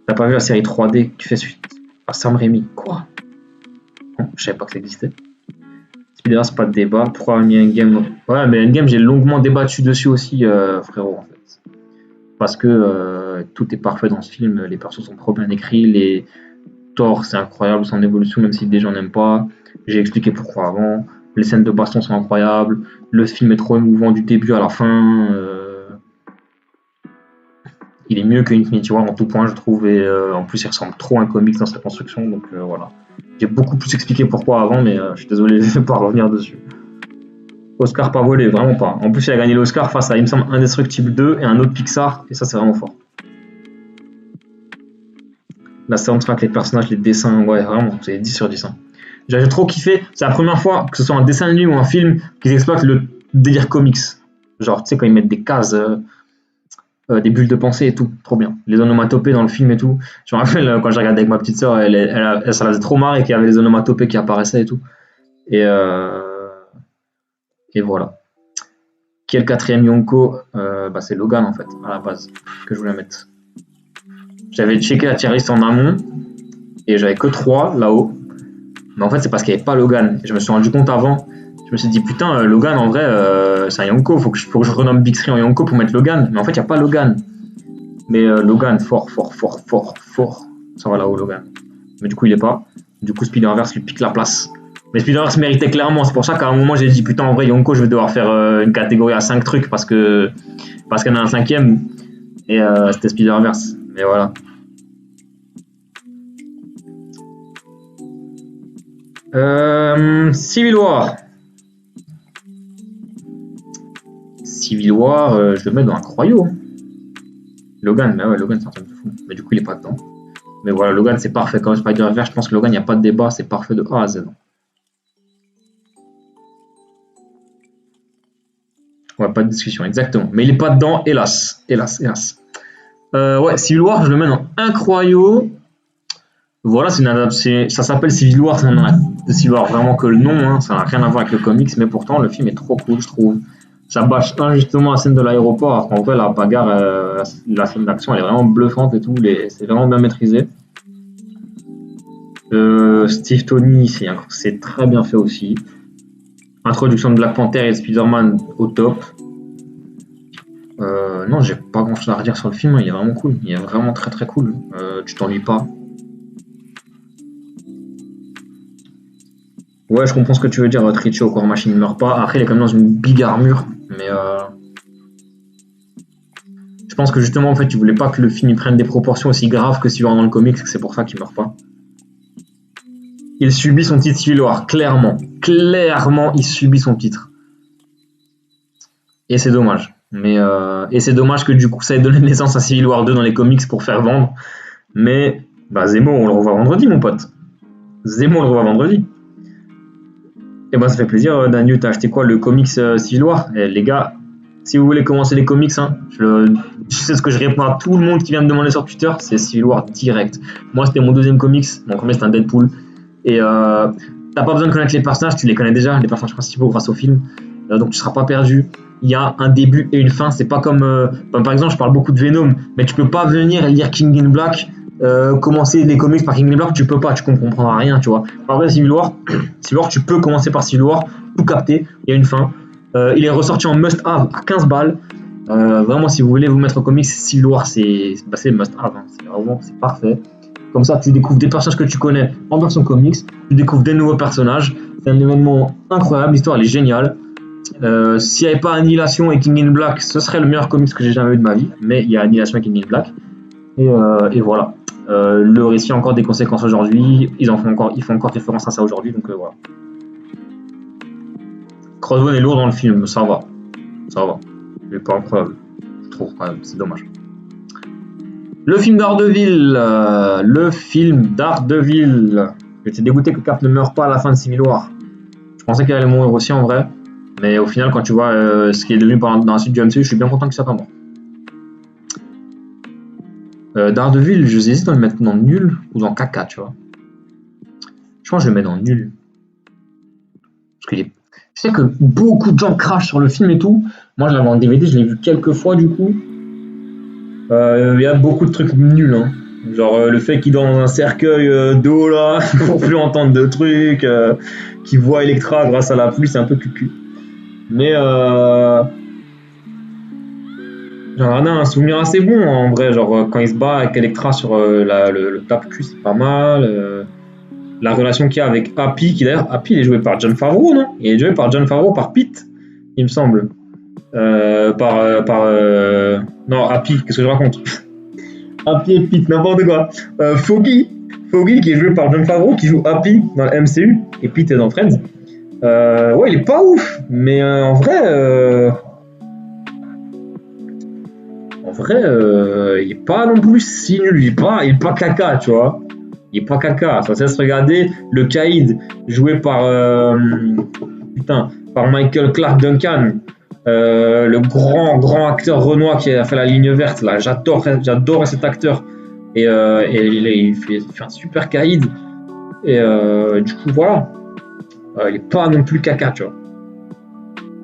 T'as pas vu la série 3D qui fait suite à Sam Raimi? Quoi? Non, je savais pas que ça existait. Spider, c'est pas de débat. Pourquoi avoir mis Endgame? Ouais, mais Endgame, j'ai longuement débattu dessus aussi, frérot, en fait. Parce que tout est parfait dans ce film. Les persos sont trop bien écrits. Les Thor, c'est incroyable son évolution, même si des gens n'aiment pas. J'ai expliqué pourquoi avant. Les scènes de baston sont incroyables. Le film est trop émouvant du début à la fin. Il est mieux que Infinity War en tout point, je trouve. Et en plus, il ressemble trop à un comics dans sa construction. Donc voilà. J'ai beaucoup plus expliqué pourquoi avant, mais je suis désolé de ne pas revenir dessus. Oscar pas volé, vraiment pas. En plus, il a gagné l'Oscar face à, il me semble, Indestructible 2 et un autre Pixar. Et ça, c'est vraiment fort. La soundtrack, les personnages, les dessins, ouais, vraiment, c'est 10 sur 10. Hein. J'ai trop kiffé. C'est la première fois, que ce soit un dessin animé ou un film, qu'ils exploitent le délire comics. Genre, tu sais, quand ils mettent des cases, des bulles de pensée et tout, trop bien. Les onomatopées dans le film et tout. Je me rappelle, quand j'ai regardé avec ma petite soeur, ça la faisait trop marrer qu'il y avait les onomatopées qui apparaissaient et tout. Et voilà. Qui est le quatrième Yonko? C'est Logan, en fait, à la base, que je voulais mettre. J'avais checké la tier list en amont et j'avais que 3 là-haut. Mais en fait, c'est parce qu'il n'y avait pas Logan. Et je me suis rendu compte avant. Je me suis dit, putain, Logan, en vrai, c'est un Yonko. Faut que je renomme Big 3 en Yonko pour mettre Logan. Mais en fait, il n'y a pas Logan. Mais Logan, fort. Ça va là-haut, Logan. Mais du coup, il n'est pas. Du coup, Spider-Verse lui pique la place. Mais Spider-Verse méritait clairement. C'est pour ça qu'à un moment, j'ai dit, putain, en vrai, Yonko, je vais devoir faire une catégorie à 5 trucs parce qu'il y en a un 5ème. Et c'était Spider-Verse. Mais voilà. Civil War. Civil War, je le mets dans un croyau. Logan, mais ouais, Logan, c'est un truc de fou. Mais du coup, il est pas dedans. Mais voilà, Logan, c'est parfait. Comme Spider-Verse, je pense que Logan, il n'y a pas de débat. C'est parfait de A à Z. Ouais, pas de discussion, exactement. Mais il est pas dedans, hélas. Ouais, Civil War, je le mets dans un croyau. Voilà, ça s'appelle Civil War, ça n'a de Civil War vraiment que le nom, hein, ça n'a rien à voir avec le comics, mais pourtant le film est trop cool, je trouve. Ça bâche injustement la scène de l'aéroport, alors qu'en vrai la bagarre, la scène d'action elle est vraiment bluffante et tout, c'est vraiment bien maîtrisé. Steve Tony, c'est très bien fait aussi. Introduction de Black Panther et de Spider-Man au top. Non, j'ai pas grand chose à redire sur le film, il est vraiment cool, il est vraiment très très cool, tu t'ennuies pas. Ouais, je comprends ce que tu veux dire, Tricho, War Machine ne meurt pas. Après, il est quand même dans une big armure, mais je pense que justement, en fait, tu voulais pas que le film prenne des proportions aussi graves que Civil War dans le comics, c'est pour ça qu'il meurt pas. Il subit son titre Civil War, clairement. Clairement, il subit son titre. Et c'est dommage. Et c'est dommage que du coup, ça ait donné naissance à Civil War 2 dans les comics pour faire vendre. Mais, Zemo, on le revoit vendredi, mon pote. Zemo, on le revoit vendredi. Et ça fait plaisir, Daniel, t'as acheté quoi, le comics Civil War? Les gars, si vous voulez commencer les comics, hein, je sais ce que je réponds à tout le monde qui vient me demander sur Twitter, c'est Civil War direct. Moi, c'était mon deuxième comics, mon premier c'était un Deadpool. Et t'as pas besoin de connaître les personnages, tu les connais déjà, les personnages principaux grâce au film. Donc tu seras pas perdu. Il y a un début et une fin, c'est pas comme... par exemple, je parle beaucoup de Venom, mais tu peux pas venir lire King in Black, commencer les comics par King in Black, tu peux pas, tu comprendras rien, tu vois. En vrai, Civil War, tu peux commencer par Civil War, tout capter, il y a une fin. Il est ressorti en must-have à 15 balles. Vraiment, si vous voulez vous mettre au comics, Civil War, c'est must-have, hein. C'est parfait. Comme ça, tu découvres des personnages que tu connais en version comics, tu découvres des nouveaux personnages. C'est un événement incroyable, l'histoire elle est géniale. S'il n'y avait pas Annihilation et King in Black, ce serait le meilleur comics que j'ai jamais vu de ma vie. Mais il y a Annihilation et King in Black. Et voilà. Le récit a encore des conséquences aujourd'hui. Ils font encore référence à ça aujourd'hui. Donc voilà. Crossbone est lourd dans le film, ça va. Il est pas incroyable. Je trouve quand même, c'est dommage. Le film d'Ardeville. J'étais dégoûté que Cap ne meure pas à la fin de Civil War. Je pensais qu'il allait mourir aussi en vrai. Mais au final, quand tu vois ce qu'il est devenu dans la suite du MCU, je suis bien content qu'il soit pas mort. Daredevil, j'hésite à le mettre dans nul ou dans caca, tu vois. Je pense que je le mets dans nul. Parce que je sais que beaucoup de gens crachent sur le film et tout. Moi, je l'avais en DVD, je l'ai vu quelques fois du coup. Il y a beaucoup de trucs nuls, hein. Genre le fait qu'il dort dans un cercueil d'eau là, pour plus entendre de trucs, qu'il voit Electra grâce à la pluie, c'est un peu cucu. Mais j'en ai un souvenir assez bon en vrai, genre quand il se bat avec Electra sur le tape-cul, c'est pas mal. La relation qu'il y a avec Happy, qui d'ailleurs, Happy il est joué par Jon Favreau, non? Il est joué par Jon Favreau, par Pete, il me semble. Non, Happy, qu'est-ce que je raconte? Happy et Pete, n'importe quoi. Foggy qui est joué par Jon Favreau, qui joue Happy dans le MCU, et Pete est dans Friends. Ouais, il est pas ouf, mais en vrai, il est pas non plus si nul, il est pas caca, tu vois. Il est pas caca, ça cesse de regarder le Caïd, joué par Michael Clarke Duncan, le grand acteur renois qui a fait la ligne verte là, j'adore cet acteur et il fait un super Caïd et du coup voilà, il est pas non plus caca, tu vois.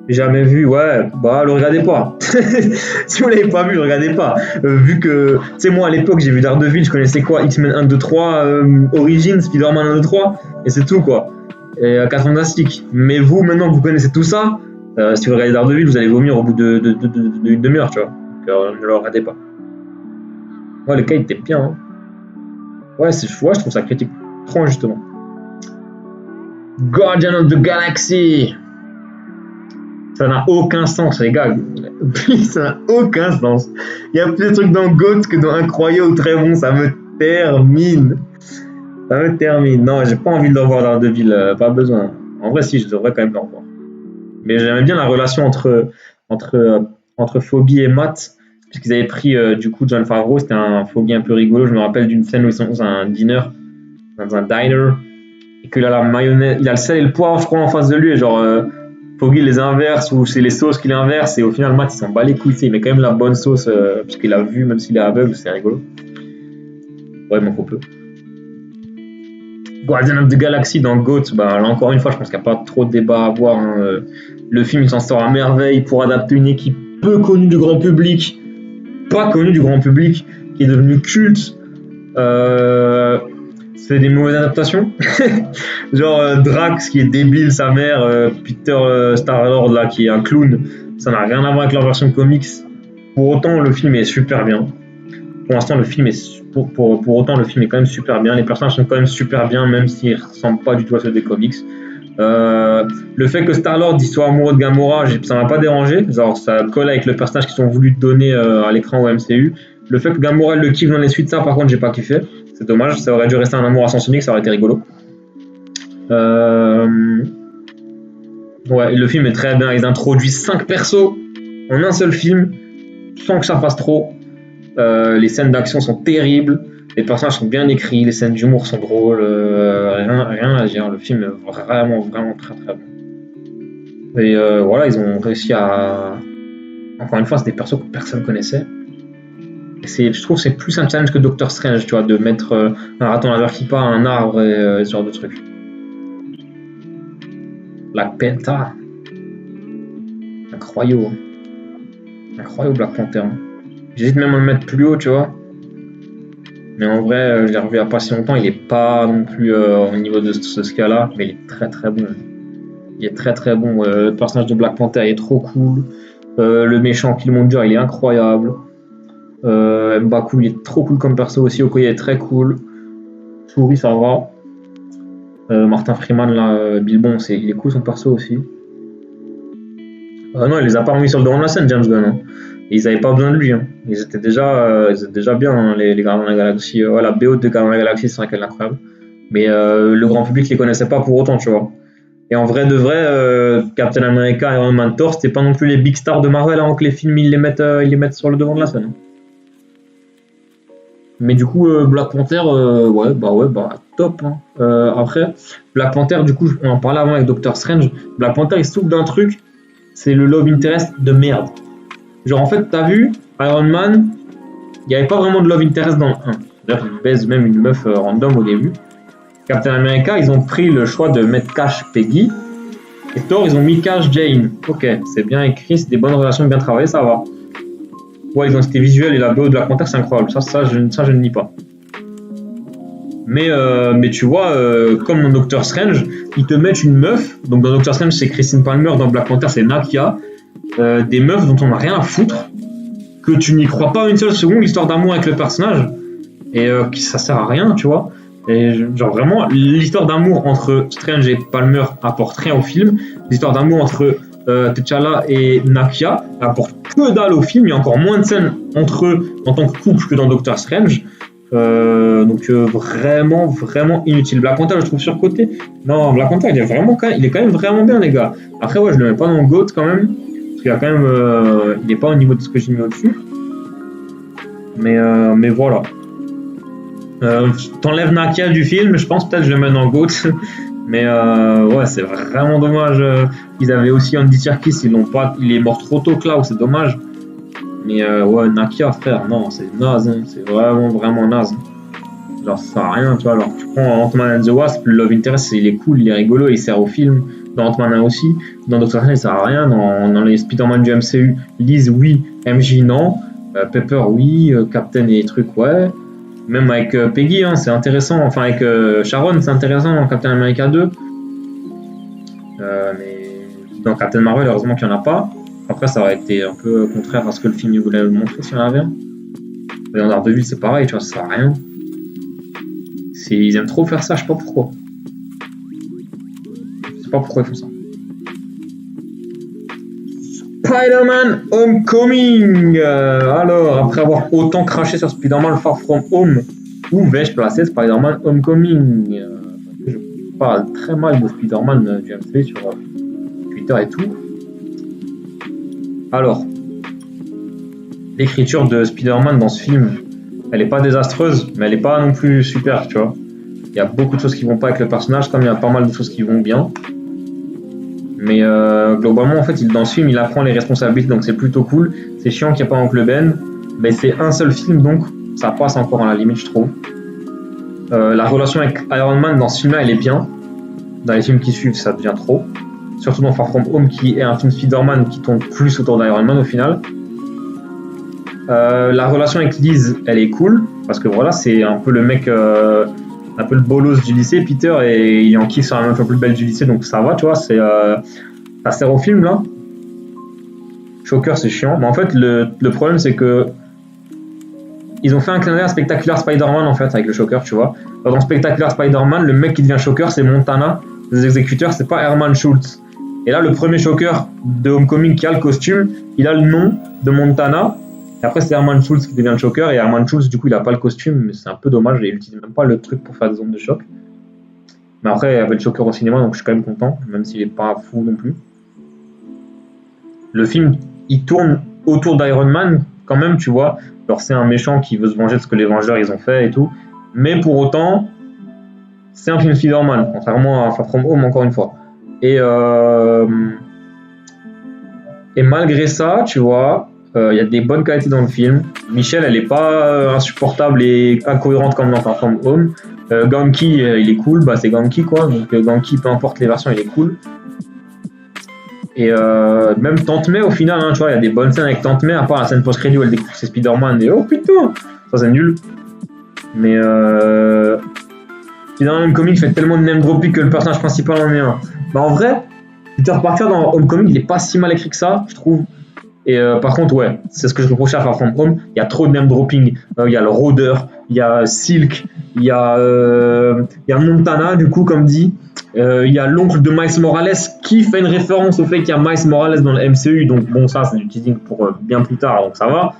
J'ai jamais vu, ouais, bah le regardez pas. Si vous l'avez pas vu, le regardez pas. Vu que, tu sais, moi à l'époque j'ai vu Daredevil, je connaissais quoi, X-Men 1, 2, 3, Origins, Spider-Man 1, 2, 3, et c'est tout quoi. Et 4 Fantastiques. Mais vous, maintenant que vous connaissez tout ça, si vous regardez Daredevil, vous allez vomir au bout d'une demi-heure, tu vois. Donc ne le regardez pas. Ouais, le cas il était bien, hein. Ouais, je trouve ça critique trop injustement. Guardian of the Galaxy. Ça n'a aucun sens, les gars. Ça n'a aucun sens. Il y a plus de trucs dans GOAT que dans Incroyable ou Très Bon. Ça me termine. Non, j'ai pas envie de le revoir Daredevil. Pas besoin. En vrai, si, je devrais quand même le revoir. Mais j'aimais bien la relation entre Foggy et Matt. Puisqu'ils avaient pris, du coup, Jon Favreau. C'était un Foggy un peu rigolo. Je me rappelle d'une scène où ils sont dans un diner. Et qu'il a la mayonnaise. Il a le sel et le poivre, je crois, en face de lui. Et genre... Foggy les inverse ou c'est les sauces qu'il inverse et au final Matt il s'en bat les couilles, il met quand même la bonne sauce parce qu'il a vu même s'il est aveugle, c'est rigolo. Ouais, il m'en faut peu. Guardian of the Galaxy dans GOAT, bah là encore une fois je pense qu'il n'y a pas trop de débat à avoir, hein. Le film il s'en sort à merveille pour adapter une équipe peu connue du grand public, pas connue du grand public, qui est devenue culte. C'est des mauvaises adaptations. Genre Drax qui est débile, sa mère, Peter Star-Lord là qui est un clown, ça n'a rien à voir avec leur version comics. Pour autant le film est super bien. Pour l'instant le film est pour autant le film est quand même super bien. Les personnages sont quand même super bien même s'ils ressemblent pas du tout à ceux des comics. Le fait que Star-Lord il soit amoureux de Gamora, ça m'a pas dérangé. Genre ça colle avec le personnage qu'ils ont voulu donner à l'écran au MCU. Le fait que Gamora le kiffe dans les suites, ça par contre j'ai pas kiffé. C'est dommage, ça aurait dû rester un amour à sens unique, ça aurait été rigolo. Ouais, le film est très bien, ils introduisent 5 persos en un seul film, sans que ça fasse trop. Les scènes d'action sont terribles, les personnages sont bien écrits, les scènes d'humour sont drôles, rien à dire, le film est vraiment très très bon. Et voilà, ils ont réussi à... Encore une fois, c'est des persos que personne connaissait. Je trouve que c'est plus un challenge que Doctor Strange, tu vois, de mettre un raton laveur qui part, un arbre et ce genre de trucs. Black Panther. Incroyable Black Panther. J'hésite même à le mettre plus haut, tu vois. Mais en vrai, je l'ai revu il n'y a pas si longtemps, il est pas non plus au niveau de ce cas-là, mais il est très très bon. Il est très très bon. Le personnage de Black Panther est trop cool. Le méchant Killmonger, il est incroyable. M'Baku il est trop cool comme perso aussi, Okoye est très cool, Shuri ça va, Martin Freeman là, Bilbon il est cool son perso aussi. Non, il les a pas remis sur le devant de la scène James Gunn, hein. Et ils avaient pas besoin de lui, hein. Ils étaient déjà bien, hein, les Gardiens de la Galaxie. La BO de Gardiens de la Galaxie c'est vrai qu'elle est incroyable, mais le grand public les connaissait pas pour autant, tu vois. Et en vrai de vrai, Captain America, Iron Man, Thor, c'était pas non plus les big stars de Marvel avant que les films ils les mettent sur le devant de la scène. Mais du coup, Black Panther, top. Hein. Après, Black Panther, du coup, on en parlait avant avec Doctor Strange. Black Panther, il se souffle d'un truc, c'est le love interest de merde. Genre, en fait, t'as vu, Iron Man, il n'y avait pas vraiment de love interest dans le 1. D'ailleurs, il baise même une meuf random au début. Captain America, ils ont pris le choix de mettre Cash Peggy. Et Thor, ils ont mis Cash Jane. Ok, c'est bien écrit, c'est des bonnes relations, bien travaillées, ça va. Ouais, l'identité visuelle et la BO de Black Panther, c'est incroyable. Ça, je ne nie pas. Mais tu vois, comme dans Doctor Strange, ils te mettent une meuf. Donc dans Doctor Strange, c'est Christine Palmer, dans Black Panther, c'est Nakia. Des meufs dont on n'a rien à foutre, que tu n'y crois pas une seule seconde, l'histoire d'amour avec le personnage, et ça sert à rien, tu vois. Et genre vraiment, l'histoire d'amour entre Strange et Palmer apporte rien au film. L'histoire d'amour entre T'Challa et Nakia apporte que dalle au film. Il y a encore moins de scènes entre eux en tant que couple que dans Doctor Strange. Donc vraiment inutile. Black Panther, je trouve surcoté. Non, Black Panther, il est quand même vraiment bien, les gars. Après, ouais, je le mets pas dans le GOAT quand même, parce qu'il y a quand même, il est pas au niveau de ce que j'ai mis au-dessus. Mais voilà. T'enlèves Nakia du film, je pense peut-être que je le mets dans le GOAT. Mais ouais, c'est vraiment dommage. Ils avaient aussi Andy Serkis, il est mort trop tôt, Klaus, c'est dommage. Mais ouais, Nakia, frère, non, c'est naze, hein. C'est vraiment naze. Genre, ça sert à rien, tu vois. Alors, tu prends Ant-Man and the Wasp, le Love Interest, il est cool, il est rigolo, il sert au film. Dans Ant-Man 1 aussi. Dans Doctor Strange, il sert à rien. Dans les Spider-Man du MCU, Liz, oui. MJ, non. Pepper, oui. Captain et trucs, ouais. Même avec Peggy, hein, c'est intéressant. Enfin, avec Sharon, c'est intéressant dans Captain America 2. Mais dans Captain Marvel, heureusement qu'il n'y en a pas. Après, ça aurait été un peu contraire à ce que le film voulait montrer s'il y en avait un. Et dans Daredevil, c'est pareil, tu vois, ça sert à rien. Ils aiment trop faire ça, je sais pas pourquoi. Je sais pas pourquoi ils font ça. Spider-Man Homecoming. Alors, après avoir autant craché sur Spider-Man Far From Home, où vais-je placer Spider-Man Homecoming? Je parle très mal de Spider-Man du MCU sur Twitter et tout. Alors, l'écriture de Spider-Man dans ce film, elle est pas désastreuse, mais elle est pas non plus super, tu vois. Il y a beaucoup de choses qui vont pas avec le personnage, comme il y a pas mal de choses qui vont bien. Mais globalement, en fait, dans ce film, il apprend les responsabilités, donc c'est plutôt cool. C'est chiant qu'il n'y ait pas Oncle Ben, mais c'est un seul film, donc ça passe encore à la limite, je trouve. La relation avec Iron Man dans ce film-là, elle est bien. Dans les films qui suivent, ça devient trop. Surtout dans Far From Home, qui est un film Spider-Man qui tourne plus autour d'Iron Man au final. La relation avec Liz, elle est cool, parce que voilà, c'est un peu le mec, un peu le bolos du lycée, Peter, et il en kiffe sur la meuf un peu plus belle du lycée, donc ça va, tu vois, ça sert au film, là. Shocker, c'est chiant. Mais en fait, le problème, c'est que ils ont fait un clin d'œil à Spectacular Spider-Man, en fait, avec le Shocker, tu vois. Alors, dans Spectacular Spider-Man, le mec qui devient Shocker, c'est Montana. Les exécuteurs, c'est pas Herman Schultz. Et là, le premier Shocker de Homecoming qui a le costume, il a le nom de Montana. Et après, c'est Herman Schultz qui devient le Shocker. Et Herman Schultz, du coup, il a pas le costume, mais c'est un peu dommage. Il utilise même pas le truc pour faire des ondes de choc. Mais après, il y avait le Shocker au cinéma, donc je suis quand même content, même s'il est pas fou non plus. Le film, il tourne autour d'Iron Man, quand même, tu vois. Alors, c'est un méchant qui veut se venger de ce que les Vengeurs, ils ont fait et tout. Mais pour autant, c'est un film Spider-Man, contrairement à Far From Home, encore une fois. Et malgré ça, tu vois, il y a des bonnes qualités dans le film. Michelle, elle est pas insupportable et incohérente comme dans Far From Home. Ganki, il est cool, bah c'est Ganki quoi. Donc Ganki, peu importe les versions, il est cool. Et même Tante May au final, hein, tu vois, il y a des bonnes scènes avec Tante May, à part la scène post-crédit où elle découvre que c'est Spider-Man et oh putain, ça c'est nul. Mais Spider-Man Homecoming fait tellement de name dropping que le personnage principal en est un. Bah en vrai, Peter Parker dans Homecoming, il est pas si mal écrit que ça, je trouve. Et par contre, ouais, c'est ce que je reprochais à Far From Home. Il y a trop de name dropping. Il y a le rôdeur, il y a Silk, il y a Montana, du coup, comme dit. Il y a l'oncle de Miles Morales qui fait une référence au fait qu'il y a Miles Morales dans le MCU. Donc, bon, ça, c'est du teasing pour bien plus tard, donc ça va.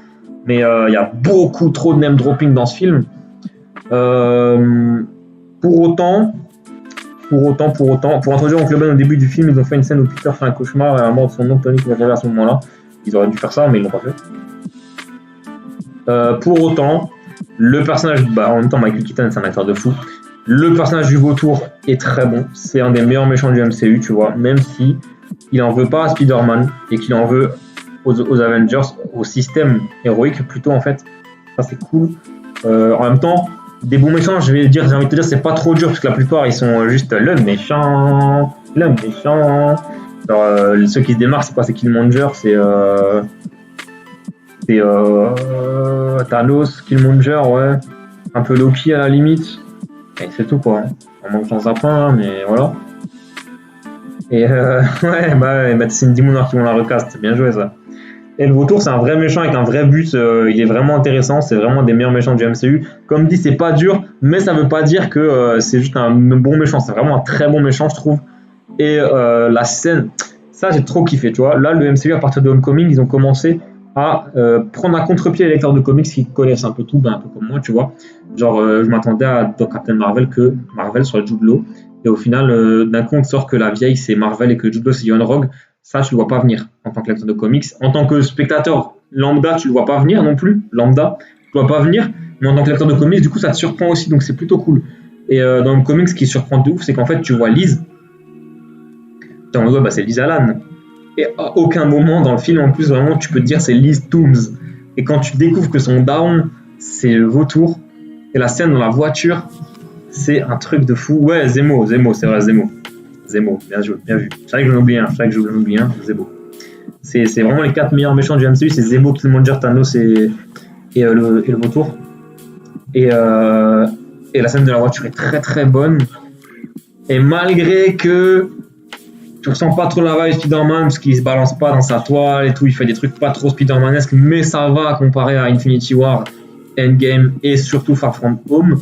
Mais il y a beaucoup trop de name dropping dans ce film. Pour autant, pour introduire Oncle Ben au début du film, ils ont fait une scène où Peter fait un cauchemar et la mort de son oncle Tony qui va arriver à ce moment-là. Ils auraient dû faire ça, mais ils l'ont pas fait. Pour autant, le personnage, en même temps, Michael Keaton, c'est un acteur de fou. Le personnage du vautour est très bon. C'est un des meilleurs méchants du MCU, tu vois. Même si il en veut pas à Spider-Man et qu'il en veut aux Avengers, au système héroïque plutôt en fait. Ça c'est cool. En même temps, des bons méchants, j'ai envie de te dire, c'est pas trop dur parce que la plupart ils sont juste le méchant. Alors, ceux qui se démarquent, c'est quoi? C'est Killmonger, c'est Thanos, Killmonger, ouais. Un peu Loki à la limite. Et c'est tout quoi. On manque dans un point, mais voilà. Et ouais, c'est une Dimonar qui vont la recast, bien joué ça. Et le vautour, c'est un vrai méchant avec un vrai but, il est vraiment intéressant, c'est vraiment des meilleurs méchants du MCU. Comme dit, c'est pas dur, mais ça veut pas dire que c'est juste un bon méchant, c'est vraiment un très bon méchant, je trouve. Et la scène, ça j'ai trop kiffé, tu vois. Là, le MCU, à partir de Homecoming, ils ont commencé à prendre à contre-pied les lecteurs de comics qui connaissent un peu tout, un peu comme moi, tu vois. Genre, je m'attendais à dans Captain Marvel que Marvel soit Jude Law. Et au final, d'un coup, on sort que la vieille, c'est Marvel et que Jude Law, c'est Yohan Rogue. Ça, tu le vois pas venir en tant que lecteur de comics. En tant que spectateur lambda, tu le vois pas venir non plus. Lambda, tu le vois pas venir. Mais en tant que lecteur de comics, du coup, ça te surprend aussi. Donc, c'est plutôt cool. Et dans le comics, ce qui surprend de ouf, c'est qu'en fait, tu vois Liz. T'es en mode, c'est Liz Allan. Et à aucun moment dans le film, en plus, vraiment, tu peux te dire c'est Liz Toombs. Et quand tu découvres que son daron, c'est le vautour, et la scène dans la voiture, c'est un truc de fou. Ouais, Zemo, c'est vrai, Zemo, bien joué, bien vu. C'est vrai que j'en oublie un, Zemo. C'est vraiment les 4 meilleurs méchants du MCU, c'est Zemo, Killmonger, Thanos et le vautour. Et la scène de la voiture est très très bonne. Et malgré que tu ressens pas trop la vibe Spider-Man parce qu'il se balance pas dans sa toile et tout, il fait des trucs pas trop Spider-Manesques, mais ça va comparé à Infinity War, Endgame et surtout Far From Home.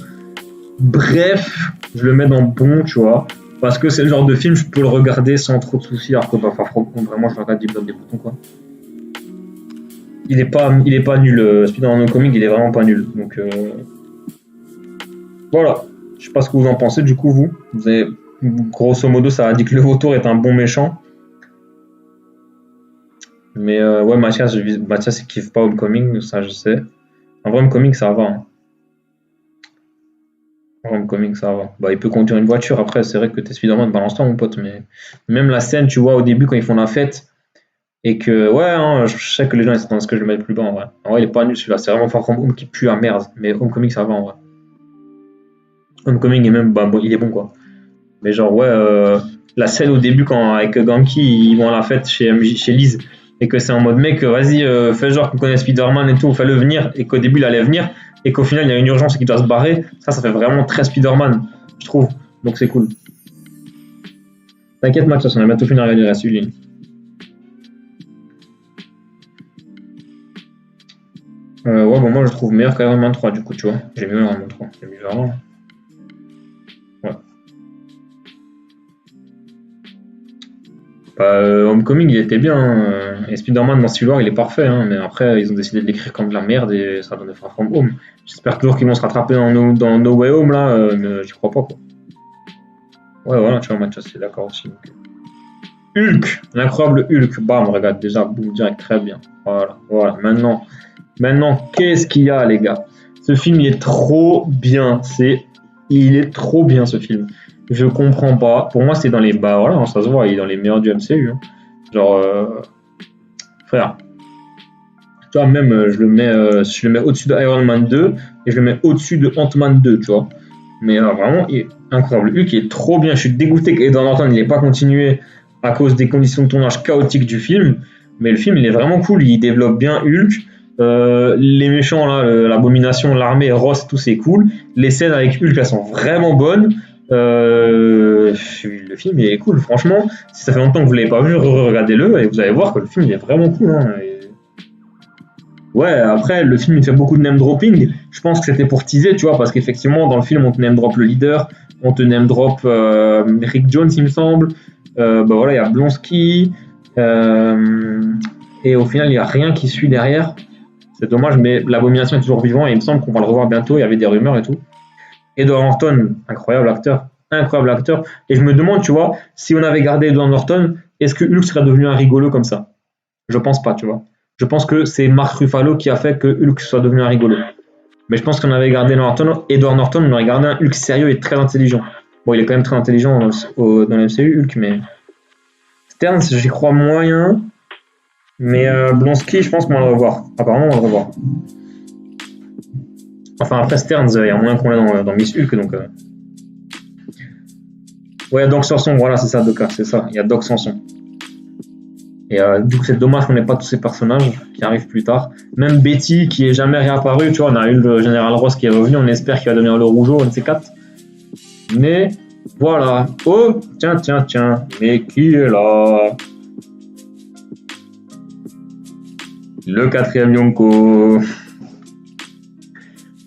Bref, je le mets dans bon, tu vois, parce que c'est le genre de film, je peux le regarder sans trop de soucis, alors que Far From Home, vraiment, je le regarde du bloc des boutons, quoi. Il est pas nul, Spider-Man Homecoming, il est vraiment pas nul, donc voilà. Je sais pas ce que vous en pensez, du coup, vous avez, grosso modo, ça a dit que le vautour est un bon méchant. Mais ouais, Mathias, il kiffe pas Homecoming, ça je sais. En vrai, Homecoming, ça va. Hein. Homecoming, ça va. Bah, il peut conduire une voiture, après, c'est vrai que t'es Spider-Man, balance-toi, mon pote. Mais même la scène, tu vois, au début, quand ils font la fête, et que, ouais, hein, je sais que les gens, ils s'attendent à ce que je le mette plus bas, en vrai. En vrai, il est pas nul celui-là, c'est vraiment Far From Home qui pue à merde. Mais Homecoming, ça va, en vrai. Homecoming, est même, bah, bon, il est bon, quoi. Mais genre, ouais, la scène au début, quand avec Ganky, ils vont à la fête chez Liz, et que c'est en mode mec, vas-y, fais genre qu'on connaît Spider-Man et tout, fais-le venir, et qu'au début, il allait venir, et qu'au final, il y a une urgence et qu'il doit se barrer, ça fait vraiment très Spider-Man, je trouve. Donc c'est cool. T'inquiète, Mathias, on a bientôt fini à regarder la suite. Ouais, bon, moi, je trouve meilleur qu'Iron Man 3, du coup, tu vois. J'ai mieux Iron Man 3, j'ai mieux vraiment. Homecoming il était bien, hein. Et Spider-Man dans Civil War il est parfait, hein. Mais après ils ont décidé de l'écrire comme de la merde et ça donnait Far From Home. J'espère toujours qu'ils vont se rattraper dans No Way Home là, mais j'y crois pas quoi. Ouais voilà, tu vois Mathias c'est d'accord aussi. Donc. Hulk, l'incroyable Hulk, bam regarde déjà, boum direct, très bien. Voilà, maintenant qu'est-ce qu'il y a les gars? Ce film il est trop bien, il est trop bien ce film. Je comprends pas. Pour moi, c'est dans les. Bah voilà, ça se voit, il est dans les meilleurs du MCU. Hein. Genre. Frère. Tu vois, même, je le mets au-dessus de Iron Man 2 et je le mets au-dessus de Ant-Man 2, tu vois. Mais vraiment, il est incroyable. Hulk est trop bien. Je suis dégoûté qu'Edward Norton n'ait pas continué à cause des conditions de tournage chaotiques du film. Mais le film, il est vraiment cool. Il développe bien Hulk. Les méchants, là, l'abomination, l'armée, Ross, tout, c'est cool. Les scènes avec Hulk, elles sont vraiment bonnes. Le film il est cool, franchement. Si ça fait longtemps que vous l'avez pas vu, regardez-le et vous allez voir que le film il est vraiment cool. Hein, ouais, après le film il fait beaucoup de name dropping. Je pense que c'était pour teaser, tu vois, parce qu'effectivement dans le film on te name drop le leader, on te name drop Rick Jones, il me semble. Bah voilà, il y a Blonsky. Et au final il n'y a rien qui suit derrière. C'est dommage, mais l'abomination est toujours vivant et il me semble qu'on va le revoir bientôt. Il y avait des rumeurs et tout. Edward Norton, incroyable acteur. Et je me demande, tu vois, si on avait gardé Edward Norton, est-ce que Hulk serait devenu un rigolo comme ça? Je pense pas, tu vois. Je pense que c'est Mark Ruffalo qui a fait que Hulk soit devenu un rigolo. Mais je pense qu'on avait gardé Edward Norton, on aurait gardé un Hulk sérieux et très intelligent. Bon, il est quand même très intelligent dans le MCU, Hulk, mais... Stearns, j'y crois moyen. Mais Blonsky, je pense qu'on va le revoir. Apparemment, on va le revoir. Enfin, après Stearns, il y a moyen qu'on l'ait dans Miss Hulk, donc... Ouais, Doc Samson, voilà, c'est ça, Doc, c'est ça. Il y a Doc Samson. Et du coup, c'est dommage qu'on n'ait pas tous ces personnages qui arrivent plus tard. Même Betty, qui est jamais réapparue, tu vois, on a eu le Général Ross qui est revenu, on espère qu'il va devenir le Rougeau, un de ces quatre. Mais voilà. Oh, tiens. Mais qui est là? Le 4e Yonko.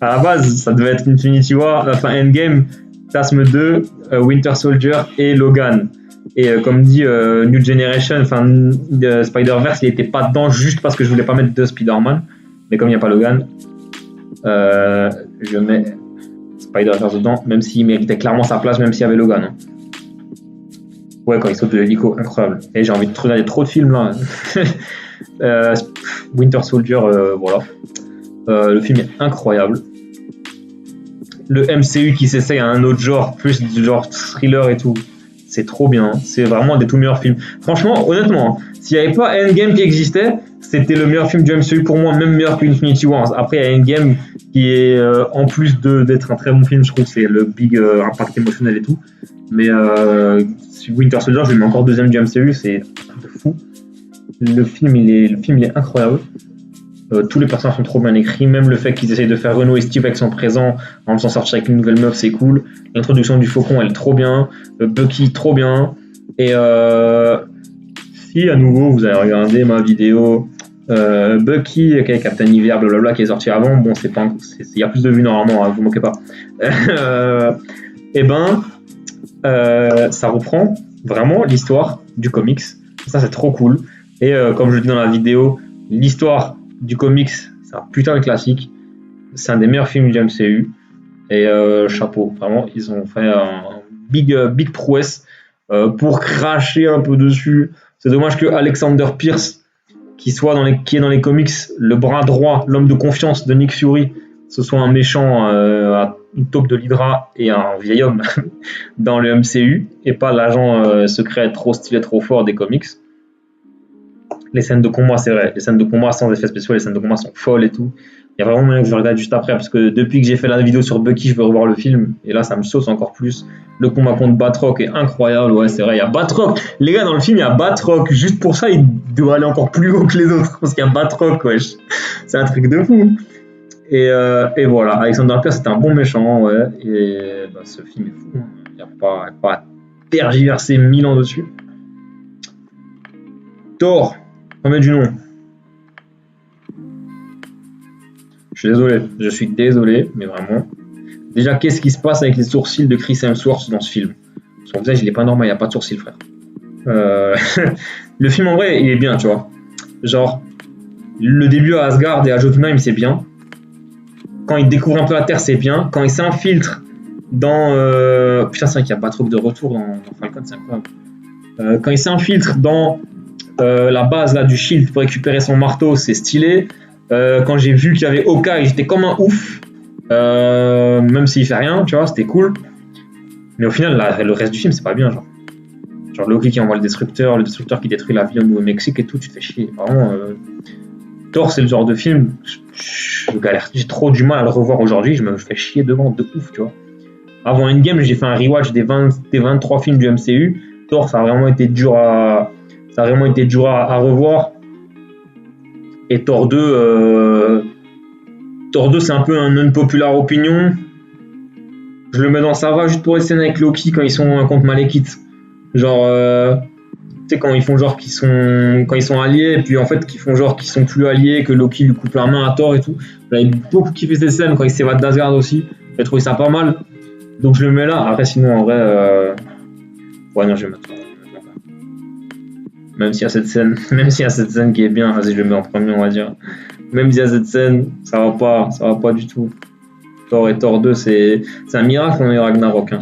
À la base, ça devait être Infinity War, enfin Endgame, Phasm 2, Winter Soldier et Logan. Et comme dit New Generation, enfin Spider-Verse, il était pas dedans juste parce que je voulais pas mettre deux Spider-Man. Mais comme il n'y a pas Logan, je mets Spider-Verse dedans, même s'il méritait clairement sa place, même s'il y avait Logan. Hein. Ouais, quand il saute de l'hélico, incroyable. Et j'ai envie de regarder trop de films là. Winter Soldier, voilà. Le film est incroyable. Le MCU qui s'essaye à un autre genre, plus du genre thriller et tout, c'est trop bien. C'est vraiment un des tout meilleurs films. Franchement, honnêtement, s'il n'y avait pas Endgame qui existait, c'était le meilleur film du MCU pour moi, même meilleur que Infinity War. Après, il y a Endgame qui est, en plus d'être un très bon film, je trouve que c'est le big impact émotionnel et tout. Mais Winter Soldier, je le mets encore deuxième du MCU, c'est un truc de fou. Le film, il est incroyable. Tous les personnages sont trop bien écrits, même le fait qu'ils essayent de faire Renault et Steve avec son présent en s'en sortir avec une nouvelle meuf, c'est cool. L'introduction du Faucon, elle est trop bien. Bucky, trop bien. Et si à nouveau vous avez regardé ma vidéo Bucky, okay, Captain Hiver, blablabla, qui est sorti avant, bon, il y a plus de vues normalement, hein, vous moquez pas. Et ça reprend vraiment l'histoire du comics. Ça, c'est trop cool. Et comme je le dis dans la vidéo, l'histoire du comics, c'est un putain de classique. C'est un des meilleurs films du MCU. Et chapeau, vraiment, ils ont fait un big prouesse pour cracher un peu dessus. C'est dommage que Alexander Pierce, qui est dans les comics le bras droit, l'homme de confiance de Nick Fury, ce soit un méchant à une taupe de l'Hydra et un vieil homme dans le MCU, et pas l'agent secret trop stylé, trop fort des comics. Les scènes de combat, c'est vrai, les scènes de combat sans effets spéciaux, les scènes de combat sont folles et tout. Il y a vraiment moyen que je regarde juste après, parce que depuis que j'ai fait la vidéo sur Bucky, je veux revoir le film, et là ça me sauce encore plus. Le combat contre Batroc est incroyable, ouais, c'est vrai, il y a Batroc. Les gars, dans le film, il y a Batroc, juste pour ça, il doit aller encore plus haut que les autres, parce qu'il y a Batroc, wesh. C'est un truc de fou. Et voilà, Alexander Pierce, c'est un bon méchant, ouais, et ce film est fou, hein. Il n'y a pas à tergiverser 1000 ans dessus. Thor, remets du nom. Je suis désolé, mais vraiment. Déjà, qu'est-ce qui se passe avec les sourcils de Chris Hemsworth dans ce film? Son visage, il est pas normal, il n'y a pas de sourcils, frère. Le film, en vrai, il est bien, tu vois. Genre, le début à Asgard et à Jotunheim, c'est bien. Quand il découvre un peu la Terre, c'est bien. Quand il s'infiltre dans... Putain, c'est vrai qu'il n'y a pas trop de retour dans Falcon, c'est incroyable. Quand il s'infiltre dans la base là, du Shield pour récupérer son marteau, c'est stylé. Quand j'ai vu qu'il y avait Hawkeye, j'étais comme un ouf. Même s'il fait rien, tu vois, c'était cool. Mais au final, le reste du film, c'est pas bien, genre. Genre Loki qui envoie le destructeur qui détruit l'avion au Nouveau-Mexique et tout, tu te fais chier. Vraiment, Thor, c'est le genre de film, je galère, j'ai trop du mal à le revoir aujourd'hui, je me fais chier devant de ouf, tu vois. Avant Endgame, j'ai fait un rewatch des 23 films du MCU. Thor, ça a vraiment été dur à revoir. Et Thor 2, c'est un peu un unpopular opinion. Je le mets dans ça va juste pour les scènes avec Loki quand ils sont contre Malekith. Genre, tu sais, quand ils font genre quand ils sont alliés, et puis en fait, qu'ils font genre qu'ils sont plus alliés, que Loki lui coupe la main à Thor et tout. J'avais beaucoup kiffé ces scènes quand il s'évade d'Asgard aussi. J'ai trouvé ça pas mal. Donc je le mets là. Après, sinon, en vrai, ouais, non, je vais mettre. Même s'il y a cette scène qui est bien, vas-y, je le mets en premier, on va dire. Même s'il y a cette scène, ça va pas du tout. Thor et Thor 2, c'est un miracle qu'on ait Ragnarok. Hein.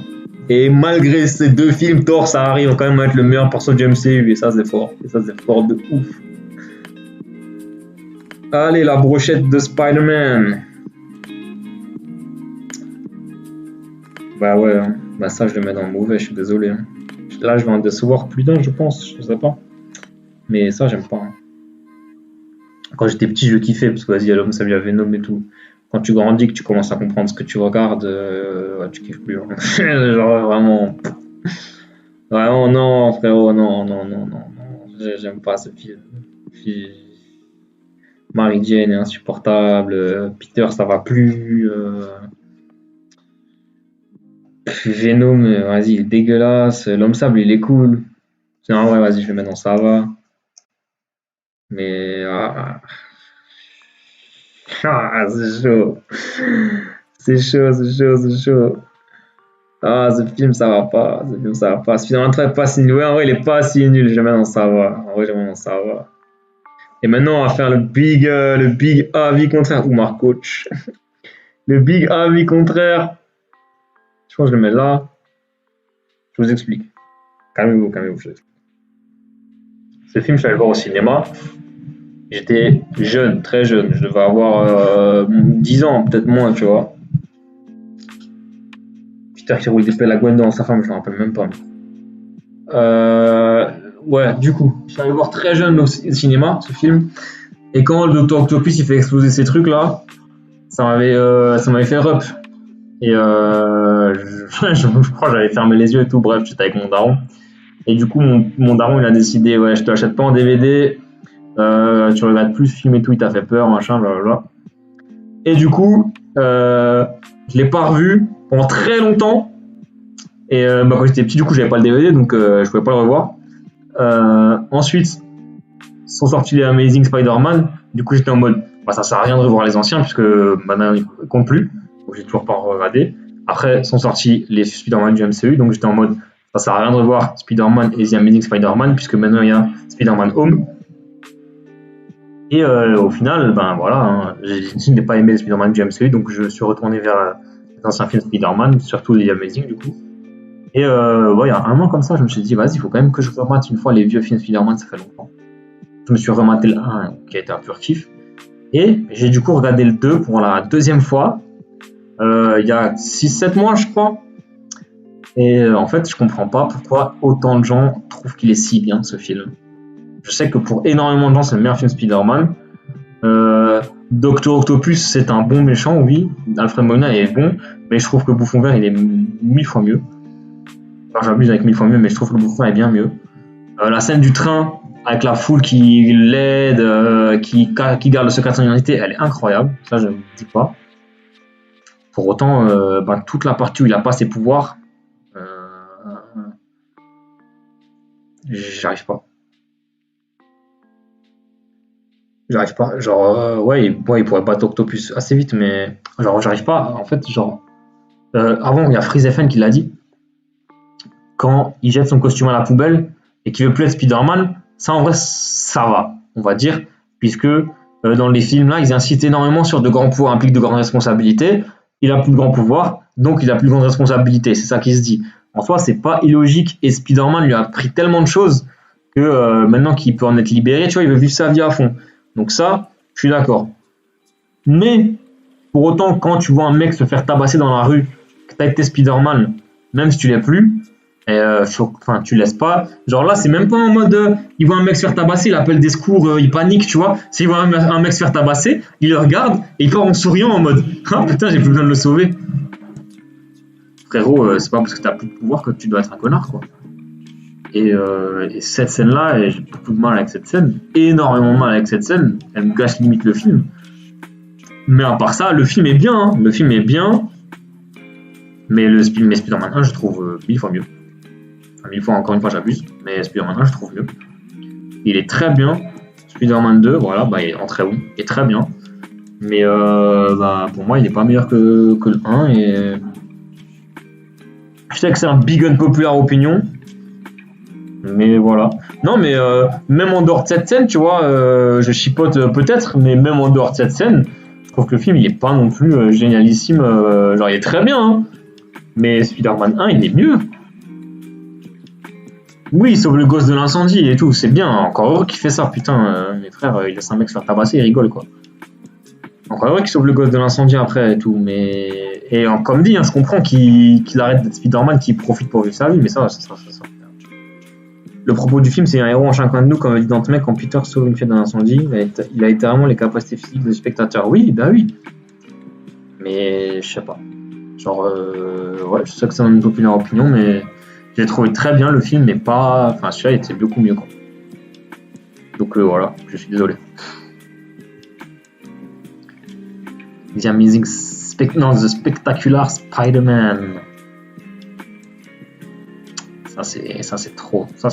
Et malgré ces deux films, Thor, ça arrive quand même à être le meilleur perso du MCU, et ça, c'est fort. Et ça, c'est fort de ouf. Allez, la brochette de Spider-Man. Bah ouais, hein. Bah ça, je le mets dans le mauvais, je suis désolé. Hein. Là, je vais en décevoir plus d'un, je pense, je sais pas. Mais ça, j'aime pas. Hein. Quand j'étais petit, je kiffais, parce que vas-y, l'homme, ça lui avait Venom et tout. Quand tu grandis, que tu commences à comprendre ce que tu regardes, ouais, tu kiffes plus. Hein. Genre, vraiment. Vraiment, non, frérot, non. J'aime pas ce film. Mary Jane est insupportable. Peter, ça va plus. Venom, vas-y, il est dégueulasse. L'homme sable, il est cool. Non, ouais, vas-y, je vais mettre dans ça va. Mais. C'est chaud. C'est chaud, c'est chaud, c'est chaud. Ah, ce film, ça va pas. Ce film, ça va pas. Spider-Man 3 est pas si nul. Ouais, en vrai, il est pas si nul. Je vais mettre dans ça va. En vrai, je vais mettre dans ça va. Et maintenant, on va faire le big avis contraire. Ou Marc Coach. Le big avis contraire. Je pense que je le mets là. Je vous explique. Calmez-vous, calmez-vous. Je vous explique. Ce film, je l'allais voir au cinéma. J'étais jeune, très jeune. Je devais avoir 10 ans, peut-être moins, tu vois. Peter qui roule des pelles à Gwen dans sa femme, je me rappelle même pas. Ouais, du coup, je suis allé voir très jeune au cinéma, ce film. Et quand le Dr Octopus il fait exploser ces trucs là, ça m'avait fait rep. Et je crois que j'avais fermé les yeux et tout. Bref, j'étais avec mon daron. Et du coup, mon daron il a décidé, ouais, je te l'achète pas en DVD. Tu regardes plus ce film et tout, il t'a fait peur, machin, blablabla. Et du coup, je l'ai pas revu pendant très longtemps. Et quand j'étais petit, du coup, j'avais pas le DVD, donc je pouvais pas le revoir. Ensuite, sont sortis les Amazing Spider-Man. Du coup, j'étais en mode, bah, ça sert à rien de revoir les anciens, puisque maintenant ils comptent plus. Donc, j'ai toujours pas regardé. Après, sont sortis les Spider-Man du MCU, donc j'étais en mode, ça sert à rien de revoir Spider-Man et The Amazing Spider-Man, puisque maintenant il y a Spider-Man Home. Et au final, ben voilà, hein, je n'ai pas aimé Spider-Man du MCU, donc je suis retourné vers les anciens films Spider-Man, surtout les Amazing du coup. Et ouais, il y a un an comme ça, je me suis dit, vas-y, il faut quand même que je remate une fois les vieux films Spider-Man, ça fait longtemps. Je me suis rematé le 1, qui a été un pur kiff. Et j'ai du coup regardé le 2 pour la deuxième fois, il y a 6-7 mois, je crois. Et en fait, je comprends pas pourquoi autant de gens trouvent qu'il est si bien, ce film. Je sais que pour énormément de gens, c'est le meilleur film Spider-Man. Doctor Octopus, c'est un bon méchant, oui. Alfred Molina est bon, mais je trouve que Bouffon Vert, il est 1000 fois mieux. Enfin, j'abuse avec 1000 fois mieux, mais je trouve que le Bouffon est bien mieux. La scène du train, avec la foule qui l'aide, qui garde le secret de son identité, elle est incroyable. Ça, je ne dis pas. Pour autant, toute la partie où il n'a pas ses pouvoirs, j'arrive pas. J'arrive pas. Genre, ouais, il pourrait battre Octopus assez vite, mais genre, j'arrive pas. En fait, genre, avant, il y a FreezeFN qui l'a dit. Quand il jette son costume à la poubelle et qu'il veut plus être Spider-Man, ça, en vrai, ça va, on va dire, puisque dans les films là, ils incitent énormément sur de grands pouvoirs impliquent de grandes responsabilités. Il a plus de grands pouvoirs, donc il a plus de grandes responsabilités. C'est ça qui se dit. En soi, c'est pas illogique et Spider-Man lui a appris tellement de choses que maintenant qu'il peut en être libéré, tu vois, il veut vivre sa vie à fond. Donc ça, je suis d'accord. Mais, pour autant, quand tu vois un mec se faire tabasser dans la rue, que t'as été Spider-Man, même si tu l'es plus, tu laisses pas. Genre là, c'est même pas en mode, il voit un mec se faire tabasser, il appelle des secours, il panique, tu vois. S'il voit un mec se faire tabasser, il le regarde et il part en souriant en mode, ah putain, j'ai plus besoin de le sauver. Frérot, c'est pas parce que t'as plus de pouvoir que tu dois être un connard, quoi. Et cette scène-là, j'ai beaucoup de mal avec cette scène, énormément de mal avec cette scène, elle me gâche limite le film. Mais à part ça, le film est bien, hein. Le film est bien, mais Spider-Man 1, je trouve 1000 fois mieux. Enfin, 1000 fois, encore une fois, j'abuse, mais Spider-Man 1, je trouve mieux. Il est très bien. Spider-Man 2, voilà, il est en très bon, il est très bien. Mais pour moi, il n'est pas meilleur que le 1, et je sais que c'est un big unpopular opinion, mais voilà. Non, mais même en dehors de cette scène, tu vois, je chipote peut-être, mais même en dehors de cette scène, je trouve que le film, il est pas non plus génialissime. Genre, il est très bien, hein, mais Spider-Man 1, il est mieux. Oui, il sauve le gosse de l'incendie et tout, c'est bien. Encore heureux qu'il fait ça, putain. Mes frères, il laisse un mec se faire tabasser, il rigole, quoi. Encore heureux qu'il sauve le gosse de l'incendie après et tout, mais... Et comme dit, hein, je comprends qu'il arrête d'être Spider-Man, qu'il profite pour vivre sa vie, mais ça. Le propos du film, c'est un héros en chacun de nous, comme dit Dante Mec, quand Peter sauve une fille d'un incendie, il a littéralement les capacités physiques du spectateur. Oui, bah oui. Mais je sais pas. Genre, ouais, je sais que c'est une populaire opinion, mais j'ai trouvé très bien le film, mais pas. Enfin, celui-là, il était beaucoup mieux, quoi. Donc voilà, je suis désolé. The Spectacular Spider-Man. Ça, c'est trop. Ça.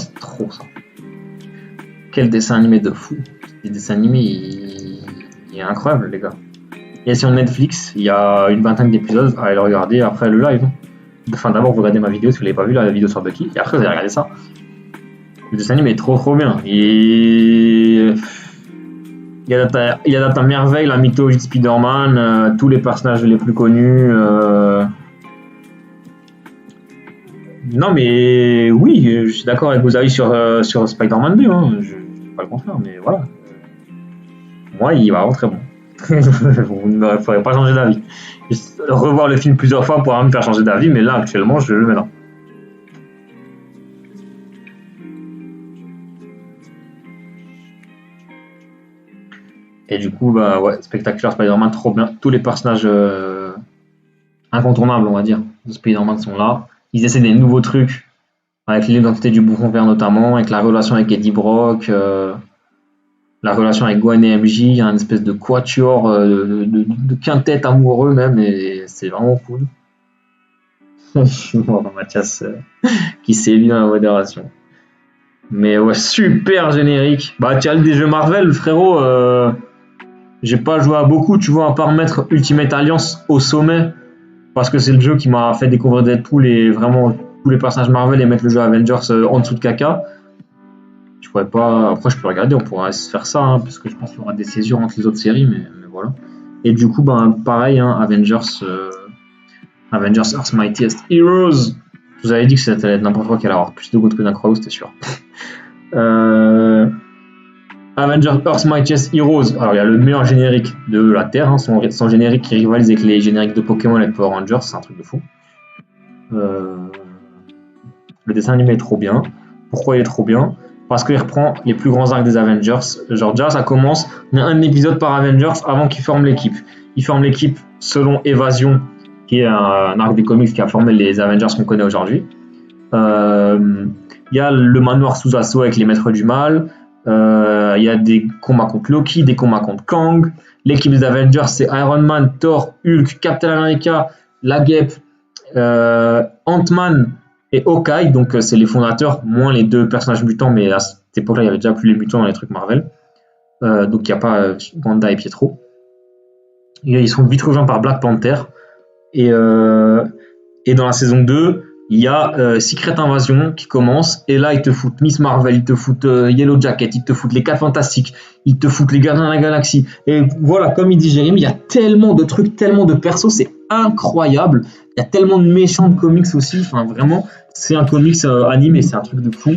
Quel dessin animé de fou. Les dessins animés, il est incroyable, les gars. Et sur Netflix, il y a une vingtaine d'épisodes. Allez le regarder après le live. Enfin, d'abord, vous regardez ma vidéo si vous l'avez pas vu, la vidéo sur Bucky. Et après, vous allez regarder ça. Le dessin animé est trop bien. Il adapte à merveille la mythologie de Spider-Man, tous les personnages les plus connus. Non, mais oui, je suis d'accord avec vos avis sur Spider-Man 2. Je ne dis pas le contraire, mais voilà. Moi, il va vraiment très bon. Vous ne me ferez pas changer d'avis. Revoir le film plusieurs fois pourra me faire changer d'avis, mais là, actuellement, je le mets là. Et du coup, bah ouais, Spectacular Spider-Man, trop bien. Tous les personnages incontournables, on va dire, de Spider-Man sont là. Ils essaient des nouveaux trucs, avec l'identité du Bouffon Vert notamment, avec la relation avec Eddie Brock, la relation avec Gwen et MJ, il y a une espèce de quatuor, de quintet amoureux même, et c'est vraiment cool. Je suis mort, Mathias, qui sévit dans la modération. Mais ouais, super générique. Bah, tu as des jeux Marvel, frérot. J'ai pas joué à beaucoup, tu vois, à part mettre Ultimate Alliance au sommet, parce que c'est le jeu qui m'a fait découvrir Deadpool et vraiment tous les personnages Marvel et mettre le jeu Avengers en dessous de caca. Je pourrais pas. Après, je peux regarder, on pourrait se faire ça, parce que je pense qu'il y aura des césures entre les autres séries, mais voilà. Et du coup, ben, pareil, Avengers Earth's Mightiest Heroes. Je vous avais dit que c'était n'importe quoi qu'elle allait avoir plus de goût que d'un Crow, c'était sûr. Avengers Earth's Mightiest Heroes. Alors, il y a le meilleur générique de la Terre, son générique qui rivalise avec les génériques de Pokémon et de Power Rangers, c'est un truc de fou. Le dessin animé est trop bien. Pourquoi il est trop bien? Parce qu'il reprend les plus grands arcs des Avengers. Genre, déjà, ça commence, il y a un épisode par Avengers avant qu'ils forment l'équipe. Ils forment l'équipe selon Évasion, qui est un arc des comics qui a formé les Avengers qu'on connaît aujourd'hui. Il y a le manoir sous assaut avec les maîtres du mal. Il y a des combats contre Loki, des combats contre Kang. L'équipe des Avengers, c'est Iron Man, Thor, Hulk, Captain America, la Guêpe, Ant-Man et Hawkeye. Donc, c'est les fondateurs, moins les deux personnages mutants, mais à cette époque-là, il n'y avait déjà plus les mutants dans les trucs Marvel. Donc, il n'y a pas Wanda et Pietro. Et ils sont vite rejoints par Black Panther. Et dans la saison 2, il y a Secret Invasion qui commence, et là ils te foutent Miss Marvel, ils te foutent Yellow Jacket, ils te foutent les 4 Fantastiques, ils te foutent les Gardiens de la Galaxie. Et voilà, comme il dit Jérémy, il y a tellement de trucs, tellement de persos, c'est incroyable. Il y a tellement de méchants de comics aussi, enfin vraiment, c'est un comics animé, c'est un truc de fou.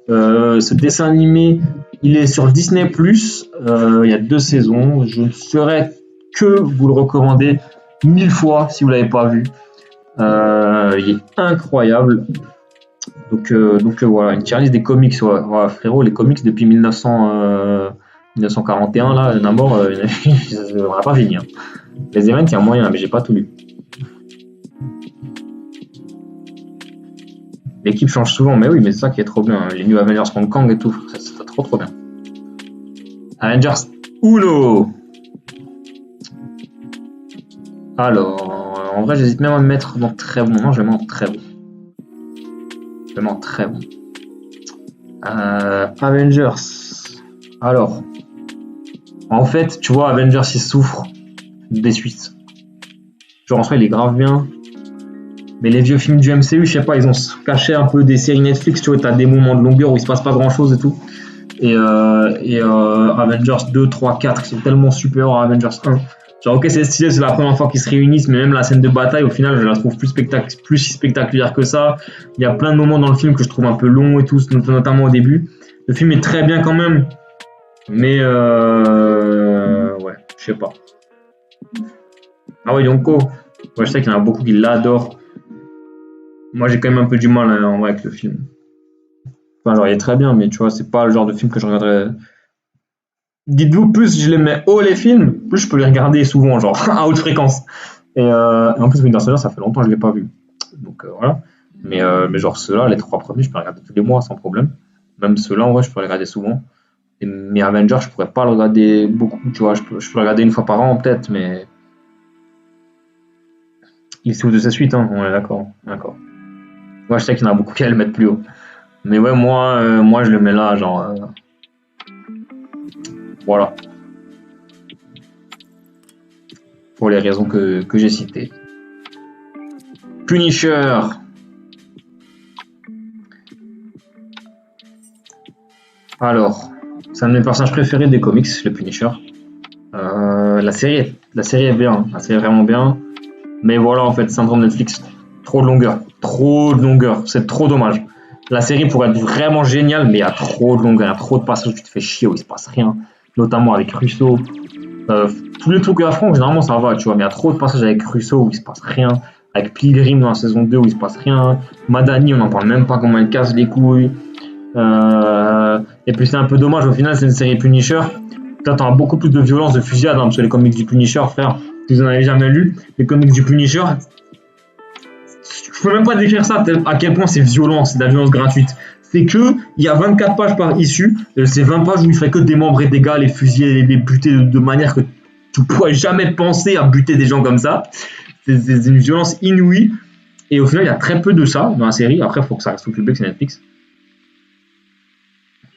Ce dessin animé, il est sur Disney+, il y a 2 saisons, je ne saurais que vous le recommander 1000 fois si vous ne l'avez pas vu. Il est incroyable. Donc voilà, une tier list des comics. Ouais, frérot, les comics depuis 1941, là, Namor, on n'a pas fini. Les events, il y a moyen, mais j'ai pas tout lu. L'équipe change souvent, mais oui, mais c'est ça qui est trop bien. Les New Avengers contre Kang et tout, c'est trop bien. Avengers Uno. Alors, en vrai, j'hésite même à me mettre dans très bon. Non, je vais me mettre en très bon. Vraiment très bon. Avengers. Alors, en fait, tu vois, Avengers, il souffre des suites. Genre, en soi, il est grave bien. Mais les vieux films du MCU, je sais pas, ils ont caché un peu des séries Netflix, tu vois, t'as des moments de longueur où il se passe pas grand chose et tout. Et Avengers 2, 3, 4, ils sont tellement supérieurs à Avengers 1. Genre, ok, c'est stylé, c'est la première fois qu'ils se réunissent, mais même la scène de bataille, au final, je la trouve plus spectaculaire que ça. Il y a plein de moments dans le film que je trouve un peu longs et tout, notamment au début. Le film est très bien quand même, mais ouais, je sais pas. Ah oui, Yonko. Ouais, je sais qu'il y en a beaucoup qui l'adorent. Moi, j'ai quand même un peu du mal en vrai avec le film. Enfin, genre, il est très bien, mais tu vois, c'est pas le genre de film que je regarderais. Dites-vous, plus je les mets haut les films, plus je peux les regarder souvent, genre à haute fréquence. Et en plus, Winter Soldier, ça fait longtemps que je l'ai pas vu. Donc voilà. Mais genre ceux-là, les 3 premiers, je peux les regarder tous les mois sans problème. Même ceux-là, en vrai, je peux les regarder souvent. Mais Avengers, je pourrais pas le regarder beaucoup, tu vois. Je peux le regarder une fois par an, peut-être, mais. Il souffre de sa suite, on est d'accord. Moi, je sais qu'il y en a beaucoup qui allaient le mettre plus haut. Mais ouais, moi je le mets là, genre. Voilà. Pour les raisons que j'ai citées. Punisher. Alors, c'est un de mes personnages préférés des comics, le Punisher. La série est bien, la série est vraiment bien. Mais voilà, en fait, syndrome Netflix, trop de longueur, c'est trop dommage. La série pourrait être vraiment géniale, mais il y a trop de longueur, il y a trop de passages où tu te fais chier, où il se passe rien. Notamment avec Russo. Tous les trucs à fond, généralement ça va, tu vois, mais il y a trop de passages avec Russo où il se passe rien. Avec Pilgrim dans la saison 2 où il se passe rien. Madani, on n'en parle même pas, comment elle casse les couilles. Et puis c'est un peu dommage, au final, c'est une série Punisher. T'attends beaucoup plus de violence, de fusillade, hein, parce que les comics du Punisher, frère, si vous n'en avez jamais lu, les comics du Punisher, je peux même pas décrire ça à quel point c'est violent, c'est de la violence gratuite. C'est que il y a 24 pages par issue, c'est 20 pages où il fait que démembrer des gars, les fusiller, les buter de manière que tu pourrais jamais penser à buter des gens comme ça. C'est une violence inouïe. Et au final, il y a très peu de ça dans la série. Après, il faut que ça reste au public, c'est Netflix.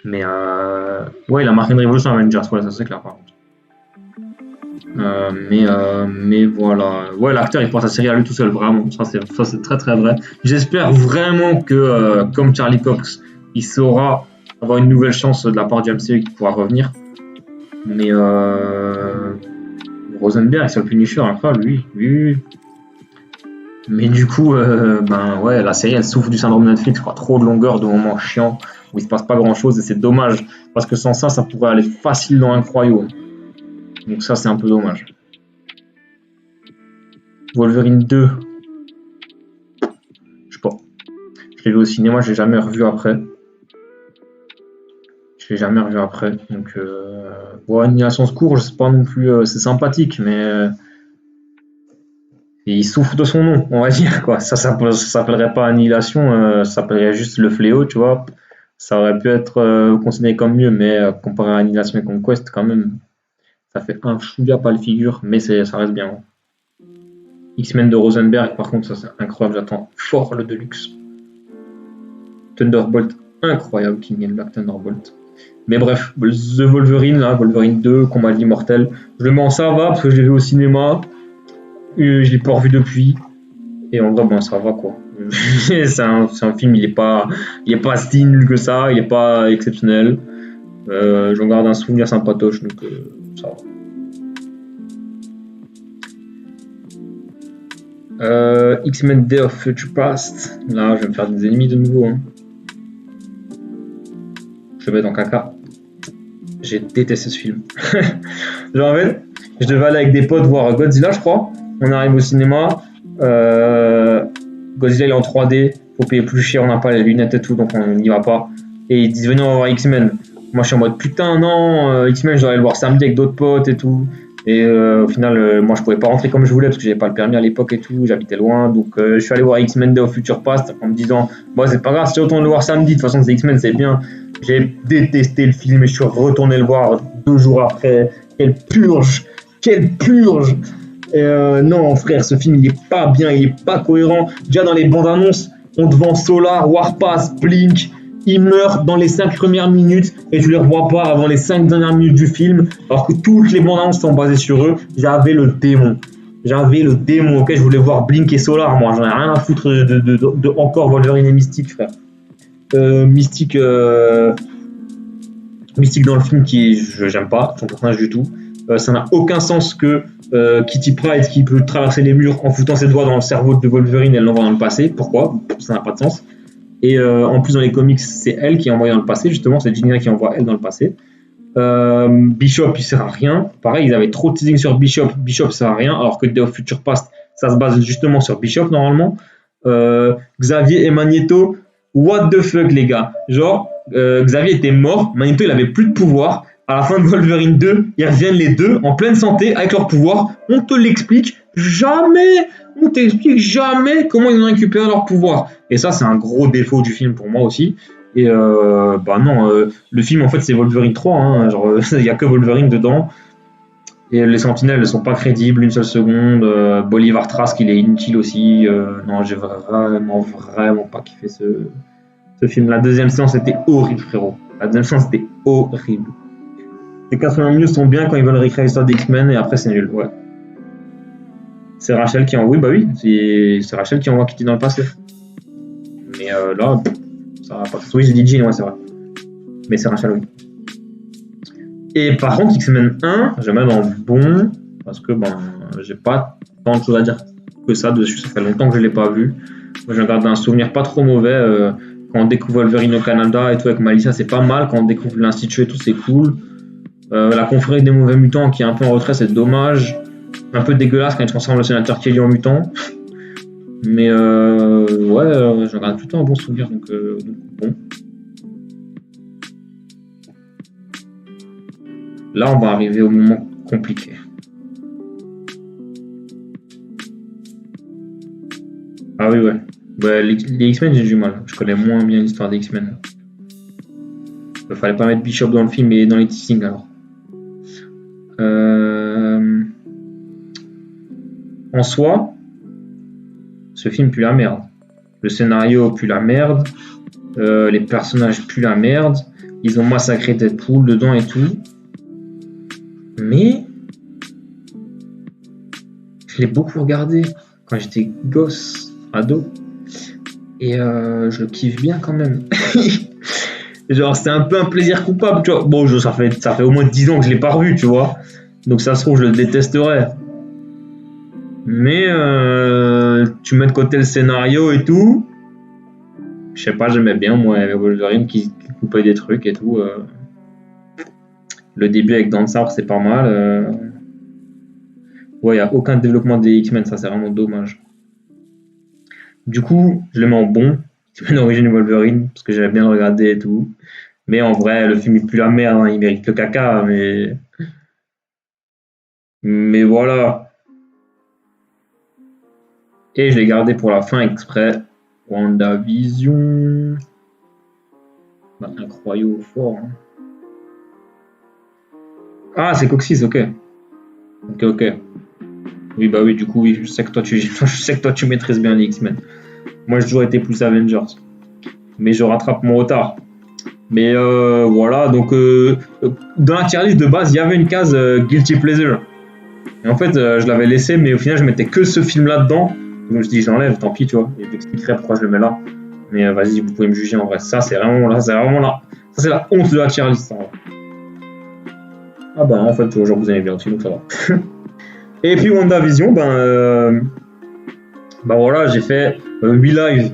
Mais ouais, il a marqué une révolution à Avengers, ouais, ça c'est clair par contre. Mais voilà. Ouais, l'acteur il porte la série à lui tout seul, vraiment. Ça c'est très très vrai. J'espère vraiment que, comme Charlie Cox, il saura avoir une nouvelle chance de la part du MCU qui pourra revenir. Mais Rosenberg sur le Punisher, incroyable, oui. Mais du coup, ben ouais, la série elle souffre du syndrome Netflix, quoi. Trop de longueur, de moments chiants où il se passe pas grand chose et c'est dommage parce que sans ça, ça pourrait aller facile dans Incroyable. Donc ça, c'est un peu dommage. Wolverine 2. Je sais pas. Je l'ai vu au cinéma, je l'ai jamais revu après. Donc, bon, Annihilation Secours, je sais pas non plus, c'est sympathique, mais il souffre de son nom, on va dire, quoi. Ça s'appellerait pas Annihilation, ça s'appellerait juste Le Fléau, tu vois. Ça aurait pu être considéré comme mieux, mais comparé à Annihilation et Conquest, quand même, ça fait un chouïa pas le figure, mais ça reste bien. X-Men de Rosenberg, par contre, ça c'est incroyable, j'attends fort le Deluxe. Thunderbolt, incroyable, King and Black Thunderbolt. Mais bref, The Wolverine, là, Wolverine 2, Combat de l'immortel, je le mets en ça va, parce que je l'ai vu au cinéma, je l'ai pas revu depuis, et en vrai, bon, ça va, quoi. c'est un film, il est pas si nul que ça, il est pas exceptionnel. J'en garde un souvenir sympatoche, donc ça va. X-Men Day of Future Past, là je vais me faire des ennemis de nouveau. Hein. Je vais mettre en caca. J'ai détesté ce film. Genre en fait, je devais aller avec des potes voir Godzilla, je crois. On arrive au cinéma. Godzilla il est en 3D, faut payer plus cher, on n'a pas les lunettes et tout, donc on n'y va pas. Et ils disent venez on va voir X-Men. Moi je suis en mode putain non, X-Men je dois aller le voir samedi avec d'autres potes et tout. Et au final moi je pouvais pas rentrer comme je voulais parce que j'avais pas le permis à l'époque et tout, j'habitais loin. Donc je suis allé voir X-Men Day of Future Past en me disant bon c'est pas grave, si autant de le voir samedi, de toute façon c'est X-Men c'est bien. J'ai détesté le film et je suis retourné le voir 2 jours après. Quelle purge. Non frère, ce film il est pas bien, il est pas cohérent. Déjà dans les bandes annonces, on te vend Solar, Warpath, Blink, ils meurent dans les 5 premières minutes et tu les revois pas avant les 5 dernières minutes du film, alors que toutes les bandes annonces sont basées sur eux. J'avais le démon, ok, je voulais voir Blink et Solar, moi j'en ai rien à foutre de encore Wolverine et Mystique, frère. Mystique dans le film j'aime pas son personnage du tout. Ça n'a aucun sens que Kitty Pryde qui peut traverser les murs en foutant ses doigts dans le cerveau de Wolverine et l'envoie dans le passé. Pourquoi ? Ça n'a pas de sens. Et en plus dans les comics c'est elle qui est envoyée dans le passé, justement c'est Jean Grey qui envoie elle dans le passé. Bishop il sert à rien, pareil ils avaient trop de teasing sur Bishop sert à rien, alors que Day of Future Past ça se base justement sur Bishop normalement. Xavier et Magneto, what the fuck les gars, genre Xavier était mort, Magneto il avait plus de pouvoir. À la fin de Wolverine 2, ils reviennent les deux en pleine santé avec leur pouvoir. On te l'explique jamais. On t'explique jamais comment ils ont récupéré leur pouvoir. Et ça, c'est un gros défaut du film pour moi aussi. Et bah non, le film en fait c'est Wolverine 3. Hein, genre il y a que Wolverine dedans. Et les sentinelles ne sont pas crédibles une seule seconde. Bolivar Trask, il est inutile aussi. Non, j'ai vraiment pas kiffé ce film. La deuxième séance était horrible, frérot. La deuxième séance était horrible. Les 80 minutes sont bien quand ils veulent réécrire l'histoire des X-Men et après c'est nul, ouais. C'est Rachel qui envoie. Oui, bah oui, c'est Rachel qui envoie Kitty dans le passé. Mais là, ça va pas. Oui, j'ai dit Jean, ouais, c'est vrai. Mais c'est Rachel, oui. Et par contre, X-Men 1, je mets dans le bon, parce que j'ai pas tant de choses à dire que ça dessus. Ça fait longtemps que je l'ai pas vu. Moi, je garde un souvenir pas trop mauvais. Quand on découvre Wolverine au Canada et tout avec Malicia, c'est pas mal. Quand on découvre l'Institut et tout, c'est cool. La confrérie des mauvais mutants qui est un peu en retrait, c'est dommage. Un peu dégueulasse quand il transforme le sénateur Kelly en mutant. Mais ouais, j'en garde plutôt un bon souvenir, donc bon. Là, on va arriver au moment compliqué. Ah oui, ouais. Les X-Men, j'ai du mal. Je connais moins bien l'histoire des X-Men. Il fallait pas mettre Bishop dans le film et dans les teasings alors. En soi, ce film pue la merde. Le scénario pue la merde. Les personnages puent la merde. Ils ont massacré Deadpool dedans et tout. Mais je l'ai beaucoup regardé quand j'étais gosse, ado. Et je le kiffe bien quand même. Genre, c'était un peu un plaisir coupable, tu vois. Bon, ça fait au moins 10 ans que je l'ai pas revu, tu vois. Donc ça se trouve, je le détesterais. Mais tu mets de côté le scénario et tout. Je sais pas, j'aimais bien, moi, avec Wolverine qui coupait des trucs et tout. Le début avec Dansar, c'est pas mal. Ouais, il n'y a aucun développement des X-Men, ça c'est vraiment dommage. Du coup, je le mets en bon. X-Men Origins Wolverine, parce que j'avais bien regardé et tout. Mais en vrai, le film il pue la merde, hein, il mérite le caca, mais voilà. Et je l'ai gardé pour la fin exprès. WandaVision. Incroyable, fort. Hein. Ah, c'est Coxis, ok. Ok. Oui, bah oui, du coup, oui, je sais que toi tu maîtrises bien les X-Men. Moi, j'ai toujours été plus Avengers. Mais je rattrape mon retard. Mais voilà, donc dans la tier list de base, il y avait une case Guilty Pleasure. Et en fait, je l'avais laissé, mais au final, je mettais que ce film-là dedans. Donc, je me suis dit, j'enlève, tant pis, tu vois. Et je t'expliquerai pourquoi je le mets là. Mais vas-y, vous pouvez me juger en vrai. Ça, c'est vraiment là. Ça, c'est la honte de la tier list. En vrai. Ah bah, en fait, genre, vous aimez bien aussi, donc ça va. Et puis, WandaVision, voilà, j'ai fait 8 lives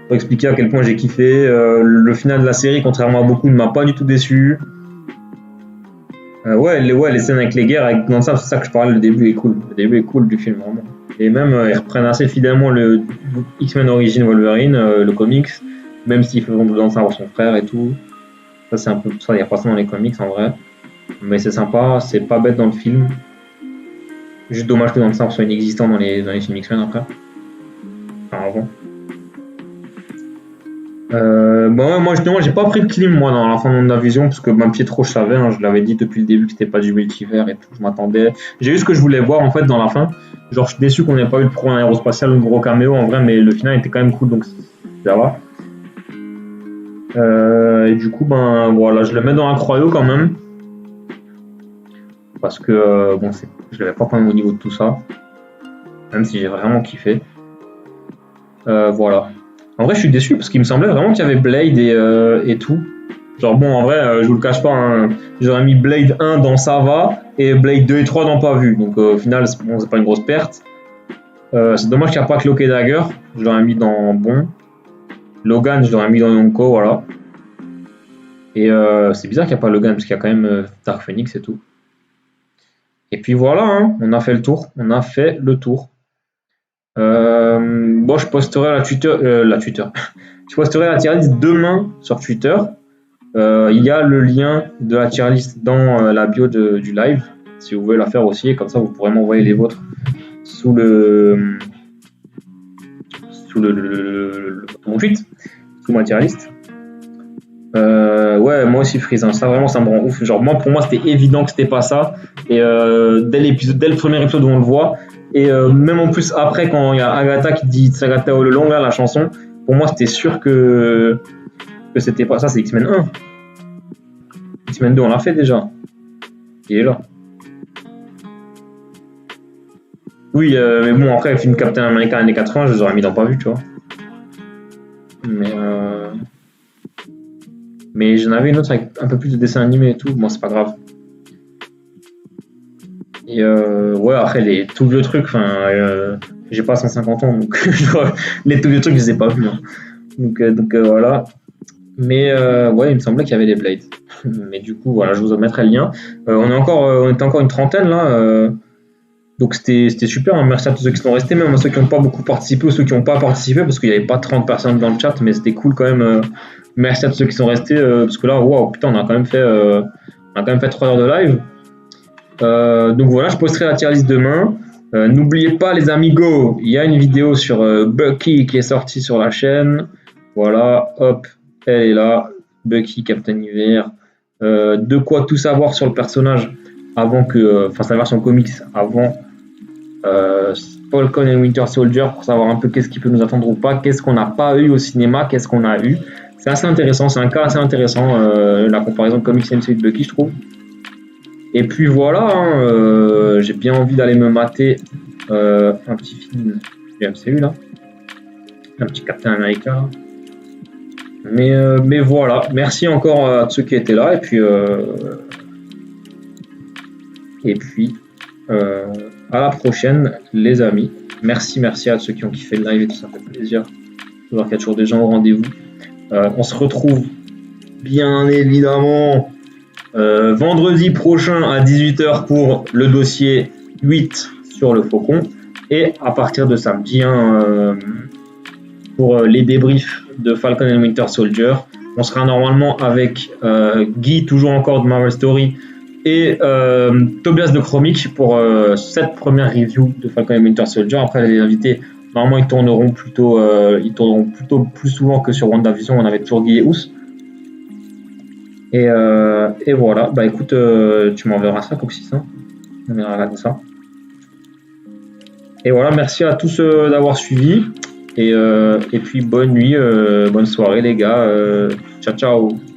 pour expliquer à quel point j'ai kiffé. Le final de la série, contrairement à beaucoup, ne m'a pas du tout déçu. Les scènes avec les guerres, avec Dansar, c'est ça que je parlais, le début est cool. Le début est cool du film, vraiment. Et même, ils reprennent assez fidèlement le X-Men Origins Wolverine, le comics, même s'ils font de Dansar son frère et tout. Ça, c'est un peu ça, il n'y a pas ça dans les comics en vrai. Mais c'est sympa, c'est pas bête dans le film. Juste dommage que Dansar soit inexistant dans les films X-Men après. Enfin, avant. Moi justement j'ai pas pris de clim moi dans la fin de WandaVision parce que Pietro je savais, hein, je l'avais dit depuis le début que c'était pas du multivers et tout, je m'attendais. J'ai eu ce que je voulais voir en fait dans la fin. Genre je suis déçu qu'on n'ait pas eu le programme aérospatial ou le gros caméo en vrai, mais le final était quand même cool donc ça va. Et du coup voilà, je le mets dans un croyau quand même. Parce que je l'avais pas quand même au niveau de tout ça. Même si j'ai vraiment kiffé. Voilà. En vrai, je suis déçu parce qu'il me semblait vraiment qu'il y avait Blade et tout. Genre, bon, en vrai, je vous le cache pas, hein, j'aurais mis Blade 1 dans Ça va et Blade 2 et 3 dans Pas vu. Donc, au final, c'est pas une grosse perte. C'est dommage qu'il n'y a pas Cloak et Dagger. Je l'aurais mis dans Bon. Logan, je l'aurais mis dans Yonko, voilà. Et c'est bizarre qu'il n'y a pas Logan parce qu'il y a quand même Dark Phoenix et tout. Et puis voilà, hein, on a fait le tour. Je posterai la Twitter. Je posterai la tier list demain sur Twitter. Il y a le lien de la tier list dans la bio du live, si vous voulez la faire aussi, et comme ça vous pourrez m'envoyer les vôtres sous mon tweet, sous ma tier list. ouais, moi aussi Freeze, hein. Ça vraiment ça me rend ouf. Genre moi pour moi c'était évident que c'était pas ça. Et dès le premier épisode où on le voit, et même en plus après quand il y a Agatha qui dit Tsagata all along là, la chanson, pour moi c'était sûr que c'était pas ça, c'est X-Men 1. X-Men 2 on l'a fait déjà. Il est là. Oui, mais bon après le film Captain America années 80, je les aurais mis dans pas vu, tu vois. Mais j'en avais une autre avec un peu plus de dessins animés et tout, bon c'est pas grave. Et ouais, après les tout vieux trucs, j'ai pas 150 ans, donc les tout vieux trucs je les ai pas vus, hein. Donc voilà. Mais ouais, il me semblait qu'il y avait des Blades. Mais du coup voilà, je vous en mettrai le lien. On était encore une trentaine là, donc c'était super, hein. Merci à tous ceux qui sont restés, même à ceux qui n'ont pas beaucoup participé ou ceux qui n'ont pas participé, parce qu'il n'y avait pas 30 personnes dans le chat, mais c'était cool quand même. Merci à tous ceux qui sont restés, parce que là, waouh, putain, on a quand même fait 3 heures de live. Donc voilà, je posterai la tier list demain. N'oubliez pas les amigos, il y a une vidéo sur Bucky qui est sortie sur la chaîne. Voilà, hop, elle est là, Bucky, Captain Hiver. De quoi tout savoir sur le personnage avant que, sa version comics avant Falcon et Winter Soldier, pour savoir un peu qu'est-ce qui peut nous attendre ou pas, qu'est-ce qu'on n'a pas eu au cinéma, qu'est-ce qu'on a eu. C'est assez intéressant, c'est un cas assez intéressant, la comparaison comics MCU de Bucky, je trouve. Et puis voilà, hein, j'ai bien envie d'aller me mater un petit film du MCU là, un petit Captain America. Mais voilà, merci encore à ceux qui étaient là, et puis à la prochaine les amis. Merci à ceux qui ont kiffé le live et tout, ça fait plaisir de voir qu'il y a toujours des gens au rendez-vous. On se retrouve bien évidemment vendredi prochain à 18h pour le dossier 8 sur le Faucon, et à partir de samedi pour les débriefs de Falcon and Winter Soldier. On sera normalement avec Guy, toujours encore de Marvel Story, et Tobias de Chromic pour cette première review de Falcon and Winter Soldier. Après, les invités, normalement, ils tourneront plutôt plus souvent que sur WandaVision. On avait toujours Guy et Ous. Et voilà, bah écoute, tu m'enverras ça, Coxis, hein. On va regarder ça. Et voilà, merci à tous d'avoir suivi. Et puis bonne nuit, bonne soirée les gars. Ciao ciao.